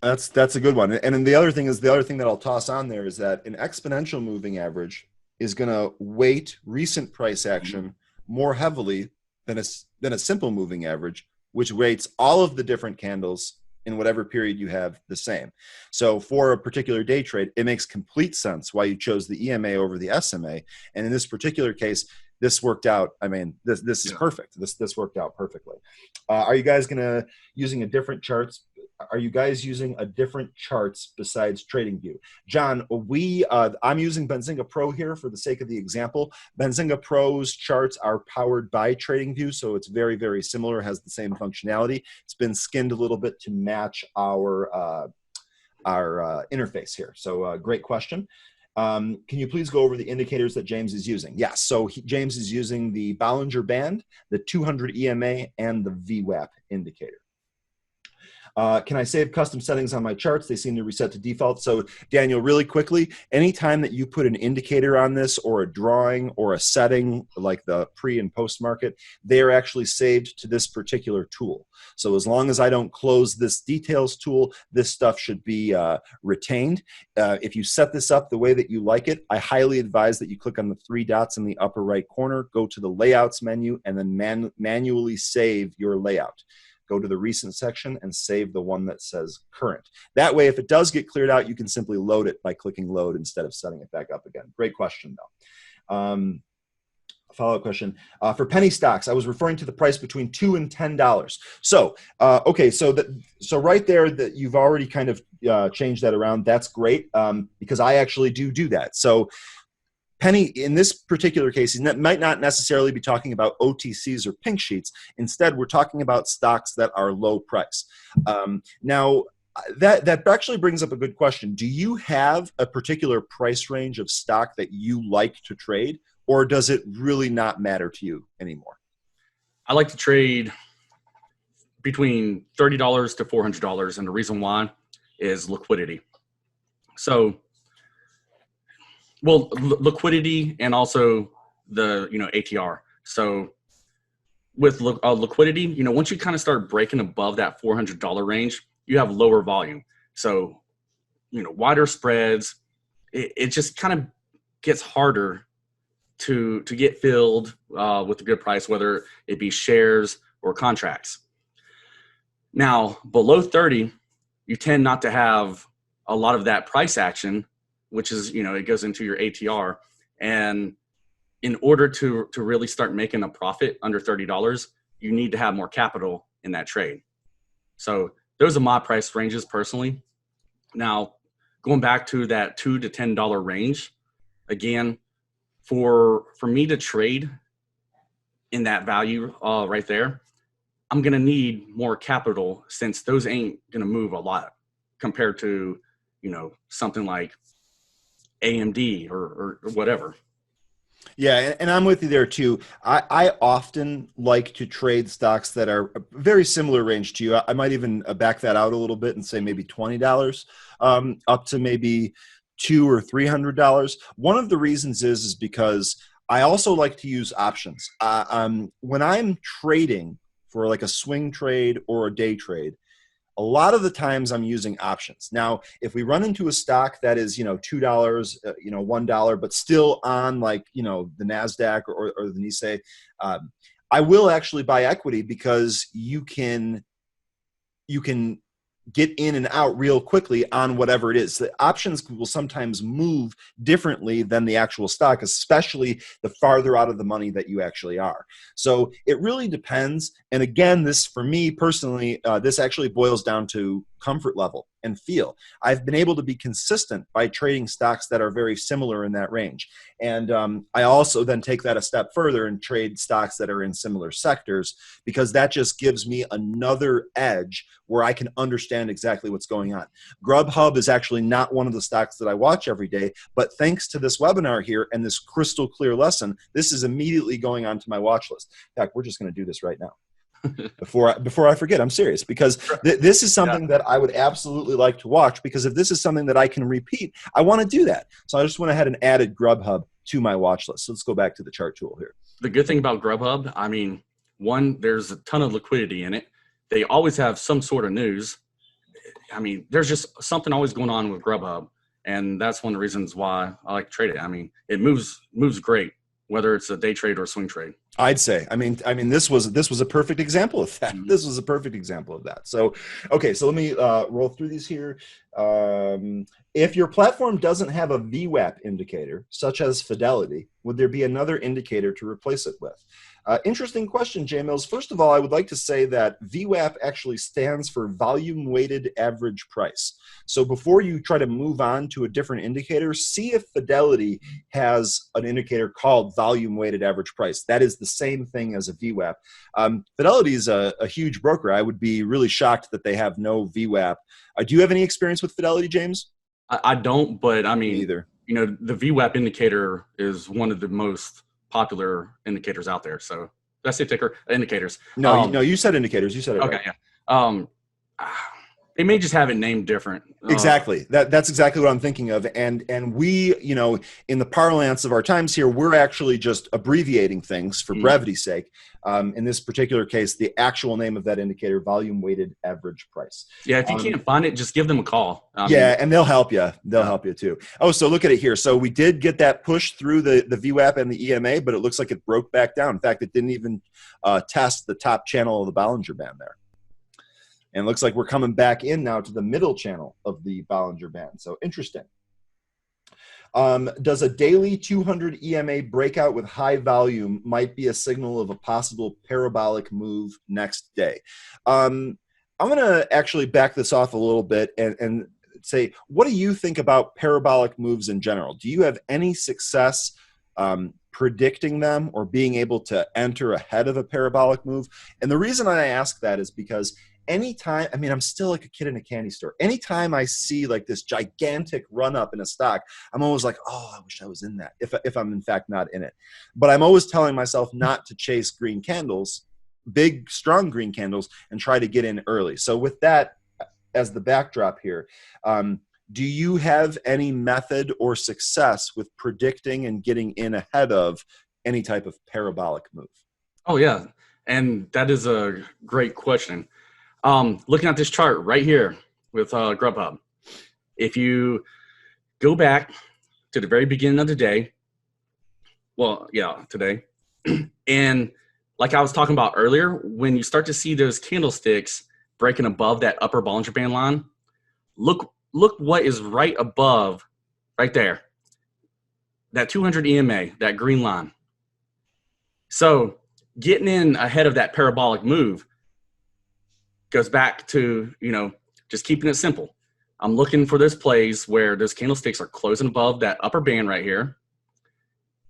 S1: That's a good one. And then the other thing that I'll toss on there is that an exponential moving average is going to weight recent price action more heavily than a simple moving average, which weights all of the different candles in whatever period you have the same. So for a particular day trade, it makes complete sense why you chose the EMA over the SMA. And in this particular case, this worked out. I mean, this is perfect. This worked out perfectly. Are you guys using a different charts? Are you guys using a different charts besides TradingView? John, I'm using Benzinga Pro here for the sake of the example. Benzinga Pro's charts are powered by TradingView, so it's very, very similar, has the same functionality. It's been skinned a little bit to match our interface here. So great question. Can you please go over the indicators that James is using? Yes, so James is using the Bollinger Band, the 200 EMA, and the VWAP indicator. Can I save custom settings on my charts? They seem to reset to default. So Daniel, really quickly, anytime that you put an indicator on this or a drawing or a setting like the pre and post market, they are actually saved to this particular tool. So as long as I don't close this details tool, this stuff should be retained. If you set this up the way that you like it, I highly advise that you click on the 3 dots in the upper right corner, go to the layouts menu, and then manually save your layout. Go to the recent section and save the one that says current. That way, if it does get cleared out, you can simply load it by clicking load instead of setting it back up again. Great question, though. follow-up question. For penny stocks, I was referring to the price between $2 and $10. So, okay, so right there, that you've already kind of changed that around. That's great, because I actually do that. So, penny, in this particular case, he might not necessarily be talking about OTCs or pink sheets. Instead, we're talking about stocks that are low price. Now, that actually brings up a good question. Do you have a particular price range of stock that you like to trade, or does it really not matter to you anymore?
S2: I like to trade between $30 to $400, and the reason why is liquidity. So, well, liquidity and also the ATR. So with liquidity, once you kind of start breaking above that $400 range, you have lower volume. So, wider spreads. It just kind of gets harder to get filled with a good price, whether it be shares or contracts. Now, below 30, you tend not to have a lot of that price action, which is, it goes into your ATR. And in order to really start making a profit under $30, you need to have more capital in that trade. So those are my price ranges personally. Now, going back to that $2 to $10 range, again, for me to trade in that value right there, I'm going to need more capital, since those ain't going to move a lot compared to, something like AMD or whatever.
S1: Yeah, and I'm with you there too. I often like to trade stocks that are a very similar range to you. I might even back that out a little bit and say maybe $20 up to maybe $200 or $300. One of the reasons is because I also like to use options. When I'm trading for like a swing trade or a day trade, a lot of the times I'm using options. Now, if we run into a stock that is, $2, $1, but still on like, the NASDAQ or the Nikkei, I will actually buy equity, because you can get in and out real quickly on whatever it is. The options will sometimes move differently than the actual stock, especially the farther out of the money that you actually are. So it really depends. And again, this, for me personally, this actually boils down to comfort level and feel. I've been able to be consistent by trading stocks that are very similar in that range. And I also then take that a step further and trade stocks that are in similar sectors, because that just gives me another edge where I can understand exactly what's going on. Grubhub is actually not one of the stocks that I watch every day, but thanks to this webinar here and this crystal clear lesson, this is immediately going onto my watch list. In fact, we're just going to do this right now. Before I forget, I'm serious, because this is something that I would absolutely like to watch, because if this is something that I can repeat, I want to do that. So I just went ahead and added Grubhub to my watch list. So let's go back to the chart tool here.
S2: The good thing about Grubhub, I mean, one, there's a ton of liquidity in it. They always have some sort of news. I mean, there's just something always going on with Grubhub, and that's one of the reasons why I like to trade it. I mean, it moves great, whether it's a day trade or a swing trade.
S1: I'd say. I mean, this was a perfect example of that.
S2: Mm-hmm.
S1: This was a perfect example of that. So, okay, so let me roll through these here. If your platform doesn't have a VWAP indicator, such as Fidelity, would there be another indicator to replace it with? Interesting question, J Mills. First of all, I would like to say that VWAP actually stands for volume weighted average price. So before you try to move on to a different indicator, see if Fidelity has an indicator called volume weighted average price. That is the same thing as a VWAP. Fidelity is a huge broker. I would be really shocked that they have no VWAP. Do you have any experience with Fidelity, James?
S2: I don't, but I mean,
S1: either.
S2: The VWAP indicator is one of the most popular indicators out there. So that's the ticker indicators.
S1: No, you said indicators. You said it
S2: okay,
S1: right.
S2: Yeah. They may just have it named different.
S1: Exactly. That's exactly what I'm thinking of. And we, in the parlance of our times here, we're actually just abbreviating things for brevity's sake. In this particular case, the actual name of that indicator, volume weighted average price.
S2: Yeah, if you can't find it, just give them a call.
S1: And they'll help you. They'll help you too. Oh, so look at it here. So we did get that push through the VWAP and the EMA, but it looks like it broke back down. In fact, it didn't even test the top channel of the Bollinger Band there. And it looks like we're coming back in now to the middle channel of the Bollinger Band. So interesting. Does a daily 200 EMA breakout with high volume might be a signal of a possible parabolic move next day? I'm going to actually back this off a little bit and say, what do you think about parabolic moves in general? Do you have any success predicting them or being able to enter ahead of a parabolic move? And the reason I ask that is because anytime, I mean, I'm still like a kid in a candy store. Anytime I see like this gigantic run up in a stock, I'm always like, oh, I wish I was in that, if I'm in fact not in it. But I'm always telling myself not to chase green candles, big, strong green candles, and try to get in early. So with that as the backdrop here, do you have any method or success with predicting and getting in ahead of any type of parabolic move?
S2: Oh, yeah. And that is a great question. Looking at this chart right here with Grubhub, if you go back to the very beginning of the day, well, yeah, today, and like I was talking about earlier, when you start to see those candlesticks breaking above that upper Bollinger Band line, look what is right above, right there, that 200 EMA, that green line. So getting in ahead of that parabolic move goes back to, just keeping it simple. I'm looking for those plays where those candlesticks are closing above that upper band right here.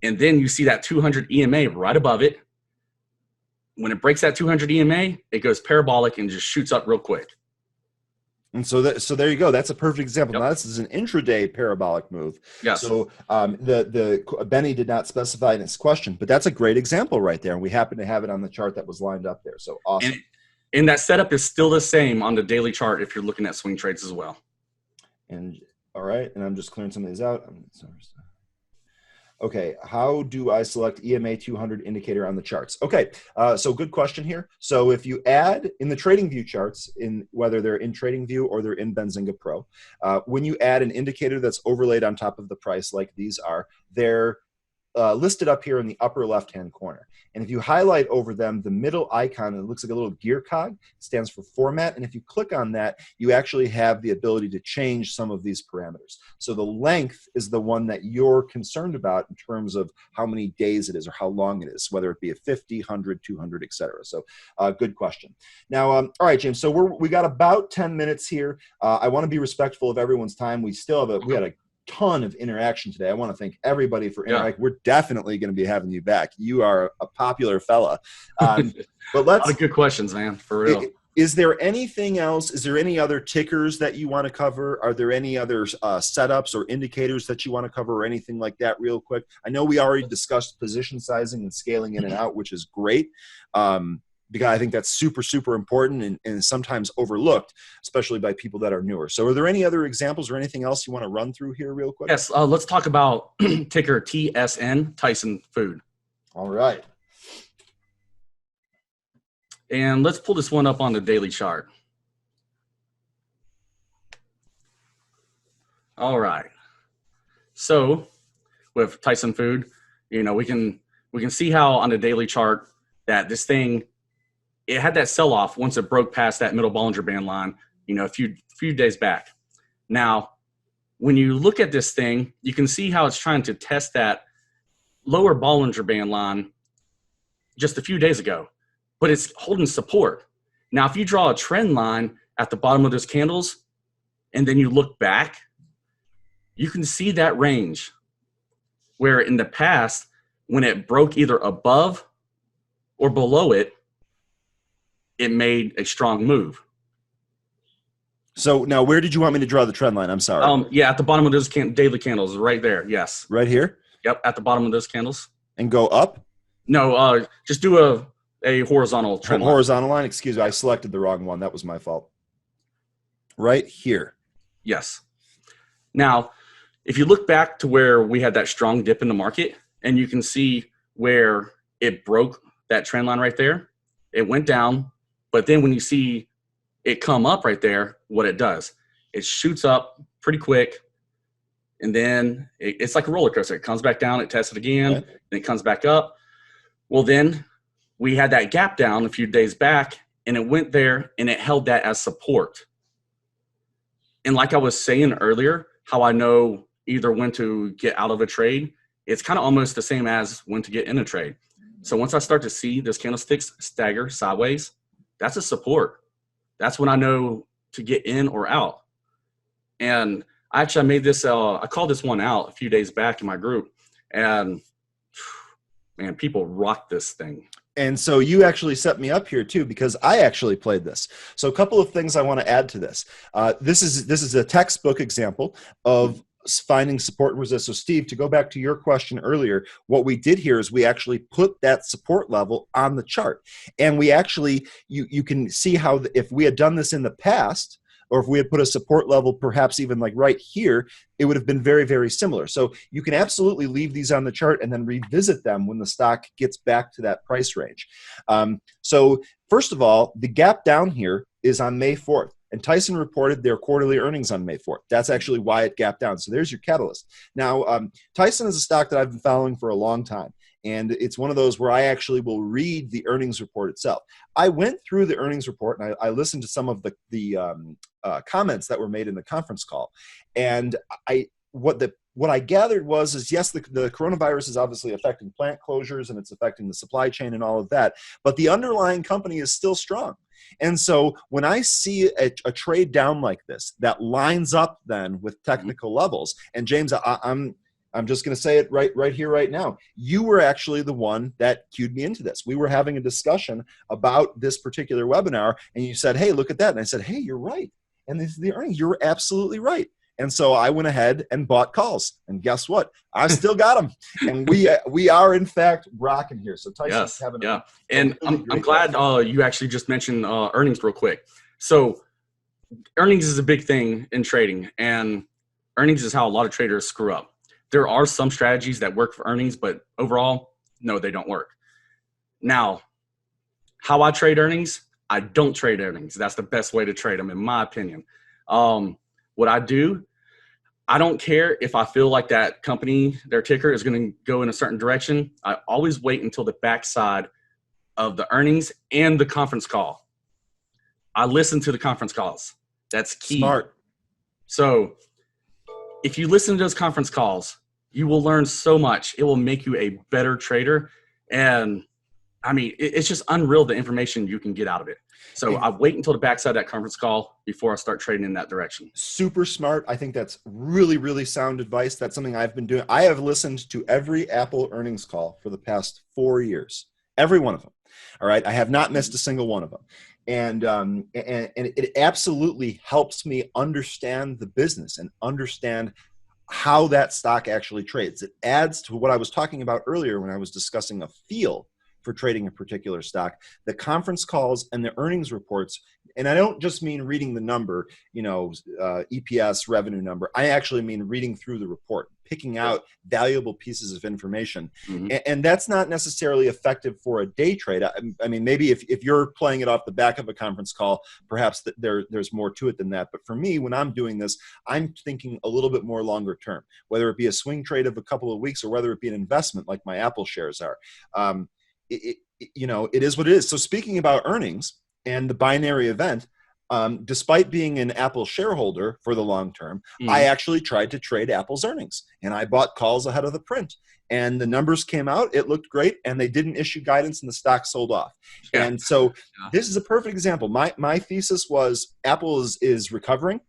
S2: And then you see that 200 EMA right above it. When it breaks that 200 EMA, it goes parabolic and just shoots up real quick.
S1: And so there you go. That's a perfect example.
S2: Yep.
S1: Now this is an intraday parabolic move.
S2: Yes.
S1: So the Benny did not specify in his question, but that's a great example right there. And we happen to have it on the chart that was lined up there. So awesome.
S2: And that setup is still the same on the daily chart if you're looking at swing trades as well.
S1: And all right, and I'm just clearing some of these out. Okay, how do I select EMA 200 indicator on the charts? Okay, so good question here. So if you add in the trading view charts, in whether they're in trading view or they're in Benzinga Pro, when you add an indicator that's overlaid on top of the price like these are, they're listed up here in the upper left-hand corner. And if you highlight over them, the middle icon, it looks like a little gear cog, stands for format. And if you click on that, you actually have the ability to change some of these parameters. So the length is the one that you're concerned about in terms of how many days it is or how long it is, whether it be a 50, 100, 200, etc. So good question. Now, all right, James, so we got about 10 minutes here. I want to be respectful of everyone's time. We still have we had a ton of interaction today. I want to thank everybody for interacting. We're definitely going to be having you back. You are a popular fella. But let's.
S2: A lot of good questions, man, for real.
S1: Is there anything else? Is there any other tickers that you want to cover? Are there any other setups or indicators that you want to cover or anything like that real quick? I know we already discussed position sizing and scaling in and out, which is great. Because I think that's super, super important and sometimes overlooked, especially by people that are newer. So are there any other examples or anything else you want to run through here real quick?
S2: Yes, let's talk about ticker TSN, Tyson Food.
S1: All right.
S2: And let's pull this one up on the daily chart. All right. So with Tyson Food, we can see how on the daily chart that this thing, it had that sell-off once it broke past that middle Bollinger Band line, a few days back. Now, when you look at this thing, you can see how it's trying to test that lower Bollinger Band line just a few days ago, but it's holding support. Now, if you draw a trend line at the bottom of those candles, and then you look back, you can see that range where in the past, when it broke either above or below it, it made a strong move.
S1: So now where did you want me to draw the trend line? I'm sorry.
S2: Yeah, at the bottom of those daily candles, right there. Yes.
S1: Right here?
S2: Yep, at the bottom of those candles.
S1: And go up?
S2: No, just do a horizontal trend line.
S1: Horizontal line? Excuse me, I selected the wrong one. That was my fault. Right here.
S2: Yes. Now, if you look back to where we had that strong dip in the market, and you can see where it broke that trend line right there, it went down. But then when you see it come up right there, what it does, it shoots up pretty quick. And then it's like a roller coaster. It comes back down, it tests it again, and it comes back up. Well, then we had that gap down a few days back, and it went there, and it held that as support. And like I was saying earlier, how I know either when to get out of a trade, it's kind of almost the same as when to get in a trade. So once I start to see those candlesticks stagger sideways, that's a support. That's when I know to get in or out. And I made this, I called this one out a few days back in my group, and man, people rock this thing.
S1: And so you actually set me up here too, because I actually played this. So a couple of things I want to add to this. This is a textbook example of finding support and resist. So Steve, to go back to your question earlier, what we did here is we actually put that support level on the chart. And we actually, you can see how if we had done this in the past, or if we had put a support level perhaps even like right here, it would have been very, very similar. So you can absolutely leave these on the chart and then revisit them when the stock gets back to that price range. So first of all, the gap down here is on May 4th. And Tyson reported their quarterly earnings on May 4th. That's actually why it gapped down. So there's your catalyst. Now, Tyson is a stock that I've been following for a long time. And it's one of those where I actually will read the earnings report itself. I went through the earnings report and I listened to some of the comments that were made in the conference call. And what I gathered was yes, the coronavirus is obviously affecting plant closures and it's affecting the supply chain and all of that. But the underlying company is still strong. And so when I see a trade down like this that lines up then with technical levels, and James, I'm just going to say it right here, right now. You were actually the one that cued me into this. We were having a discussion about this particular webinar, and you said, hey, look at that. And I said, hey, you're right. And this is the earnings. You're absolutely right. And so I went ahead and bought calls. And guess what? I still got them. And we are, in fact, rocking here. So Tyson's having
S2: And really I'm glad you actually just mentioned earnings real quick. So earnings is a big thing in trading. And earnings is how a lot of traders screw up. There are some strategies that work for earnings, but overall, no, they don't work. Now, how I trade earnings, I don't trade earnings. That's the best way to trade them, in my opinion. What I do, I don't care if I feel like that company, their ticker is going to go in a certain direction. I always wait until the backside of the earnings and the conference call. I listen to the conference calls. That's key.
S1: Smart.
S2: So if you listen to those conference calls, you will learn so much. It will make you a better trader. And I mean, it's just unreal the information you can get out of it. So I wait until the backside of that conference call before I start trading in that direction.
S1: Super smart. I think that's really, really sound advice. That's something I've been doing. I have listened to every Apple earnings call for the past 4 years. Every one of them. All right. I have not missed a single one of them. And it absolutely helps me understand the business and understand how that stock actually trades. It adds to what I was talking about earlier when I was discussing a feel for trading a particular stock. The conference calls and the earnings reports, and I don't just mean reading the number, EPS revenue number. I actually mean reading through the report, picking out valuable pieces of information. Mm-hmm. And that's not necessarily effective for a day trade. I mean, maybe if you're playing it off the back of a conference call, perhaps there's more to it than that. But for me, when I'm doing this, I'm thinking a little bit more longer term, whether it be a swing trade of a couple of weeks or whether it be an investment like my Apple shares are. It is what it is. So speaking about earnings and the binary event, despite being an Apple shareholder for the long term, I actually tried to trade Apple's earnings, and I bought calls ahead of the print. And the numbers came out, it looked great, and they didn't issue guidance, and the stock sold off. Yeah. And so this is a perfect example. My thesis was Apple is recovering.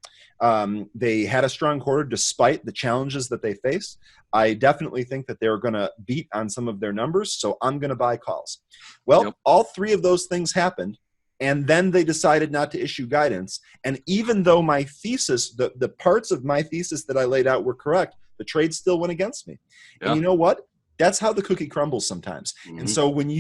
S1: They had a strong quarter despite the challenges that they faced. I definitely think that they're going to beat on some of their numbers, so I'm going to buy calls. Well, all three of those things happened, and then they decided not to issue guidance. And even though my thesis, the parts of my thesis that I laid out were correct, the trade still went against me. And you know what? That's how the cookie crumbles sometimes. Mm-hmm. And so when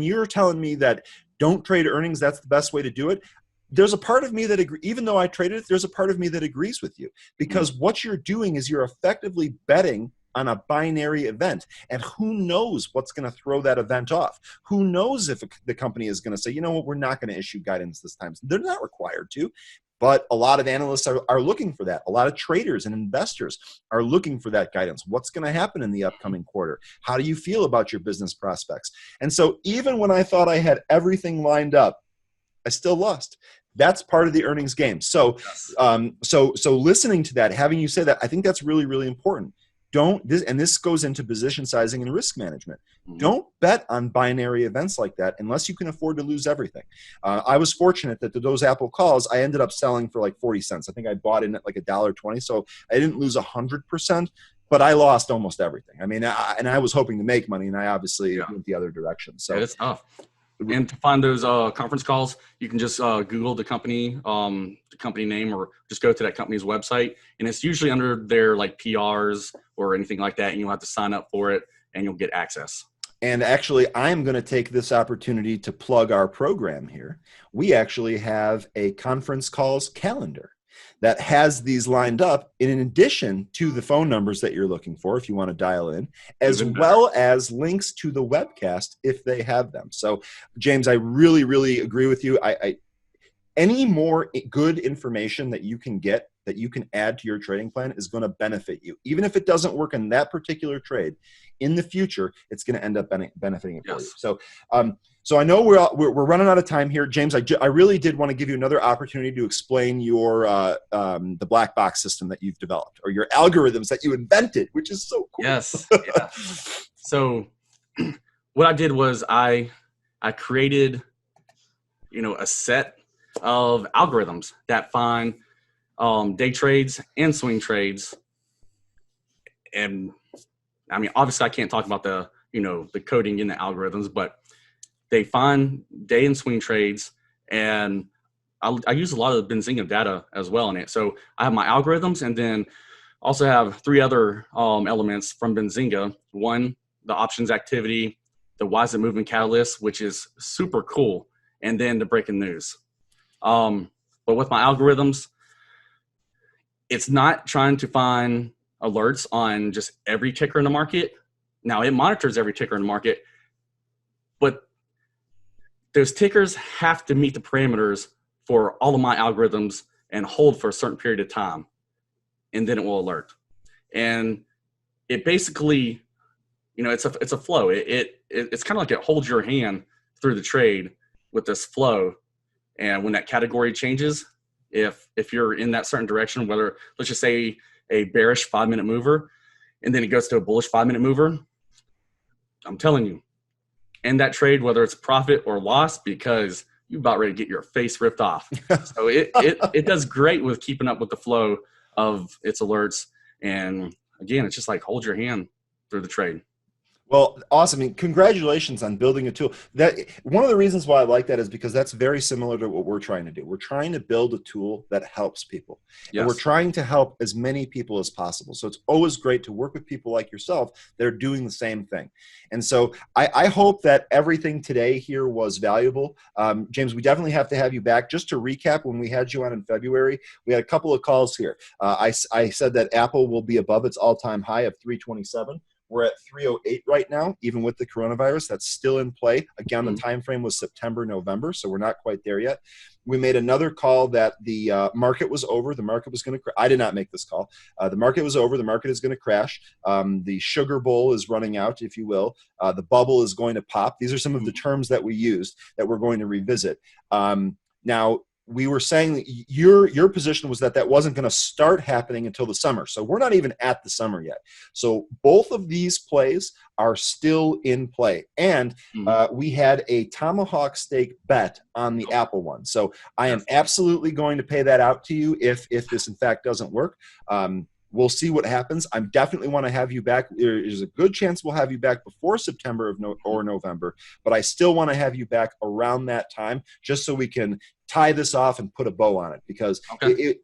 S1: you're telling me that don't trade earnings, that's the best way to do it, there's a part of me that even though I traded it, there's a part of me that agrees with you, because what you're doing is you're effectively betting on a binary event, and who knows what's going to throw that event off? Who knows if the company is going to say, you know what, we're not going to issue guidance this time. They're not required to, but a lot of analysts are looking for that. A lot of traders and investors are looking for that guidance. What's going to happen in the upcoming quarter? How do you feel about your business prospects? And so even when I thought I had everything lined up, I still lost, That's part of the earnings game. So,
S2: Yes.
S1: so listening to that, having you say that, I think that's really, really important. This goes into position sizing and risk management. Don't bet on binary events like that unless you can afford to lose everything. I was fortunate that those Apple calls, I ended up selling for like 40 cents. I think I bought in at like $1.20. So I didn't lose 100%, but I lost almost everything. I mean, I was hoping to make money, and I obviously went the other direction. So
S2: it's tough. And to find those conference calls, you can just Google the company name, or just go to that company's website, and it's usually under their like PRs or anything like that, and you'll have to sign up for it, and you'll get access.
S1: And actually, I'm going to take this opportunity to plug our program here. We actually have a conference calls calendar that has these lined up in addition to the phone numbers that you're looking for if you want to dial in, as well as links to the webcast if they have them. So, James, I really, really agree with you. Any more good information that you can get, that you can add to your trading plan, is going to benefit you. Even if it doesn't work in that particular trade, in the future, it's going to end up benefiting it for you. So, so I know we're running out of time here, James. I really did want to give you another opportunity to explain your the black box system that you've developed, or your algorithms that you invented, which is so cool.
S2: Yes. Yeah. So, what I did was I created, a set of algorithms that find day trades and swing trades. And I mean, obviously I can't talk about the coding in the algorithms, but they find day and swing trades, and I use a lot of the Benzinga data as well in it. So I have my algorithms, and then also have 3 other elements from Benzinga. One, the options activity, the why is it moving catalyst, which is super cool, and then the breaking news. But with my algorithms, it's not trying to find alerts on just every ticker in the market. Now, it monitors every ticker in the market, but those tickers have to meet the parameters for all of my algorithms and hold for a certain period of time, and then it will alert. And it basically, it's a flow. It's kind of like it holds your hand through the trade with this flow. And when that category changes, if you're in that certain direction, whether, let's just say, a bearish 5-minute mover, and then it goes to a bullish 5-minute mover, I'm telling you, end that trade, whether it's profit or loss, because you're about ready to get your face ripped off. So it does great with keeping up with the flow of its alerts. And again, it's just like hold your hand through the trade.
S1: Well, awesome. I mean, congratulations on building a tool. That one of the reasons why I like that is because that's very similar to what we're trying to do. We're trying to build a tool that helps people. Yes. And we're trying to help as many people as possible. So it's always great to work with people like yourself that are doing the same thing. And so I hope that everything today here was valuable. James, we definitely have to have you back. Just to recap, when we had you on in February, we had a couple of calls here. I said that Apple will be above its all-time high of 327. We're at 308 right now, even with the coronavirus. That's still in play. Again, the time frame was September, November, so we're not quite there yet. We made another call that the market was over. The market was going to I did not make this call. The market was over. The market is going to crash. The sugar bowl is running out, if you will. The bubble is going to pop. These are some of the terms that we used that we're going to revisit. Now, we were saying that your position was that wasn't going to start happening until the summer. So we're not even at the summer yet. So both of these plays are still in play. And we had a tomahawk steak bet on the Apple one. So I am absolutely going to pay that out to you if this in fact doesn't work. We'll see what happens. I definitely want to have you back. There's a good chance we'll have you back before September or November, but I still want to have you back around that time just so we can tie this off and put a bow on it, because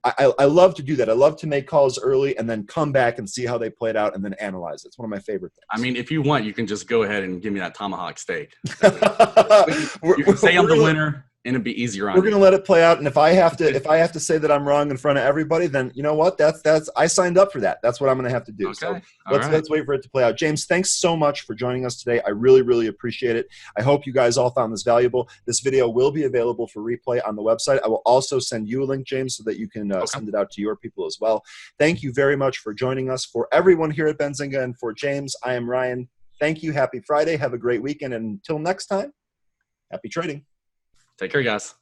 S1: I love to do that. I love to make calls early and then come back and see how they played out and then analyze it. It's one of my favorite things.
S2: I mean, if you want, you can just go ahead and give me that tomahawk steak. You can say I'm the winner, and it'd be easier on
S1: We're going to let it play out. And if I have to say that I'm wrong in front of everybody, then you know what? That's I signed up for that. That's what I'm going to have to do. So let's wait for it to play out. James, thanks so much for joining us today. I really, really appreciate it. I hope you guys all found this valuable. This video will be available for replay on the website. I will also send you a link, James, so that you can send it out to your people as well. Thank you very much for joining us. For everyone here at Benzinga and for James, I am Ryan. Thank you. Happy Friday. Have a great weekend. And until next time, happy trading.
S2: Take care, guys.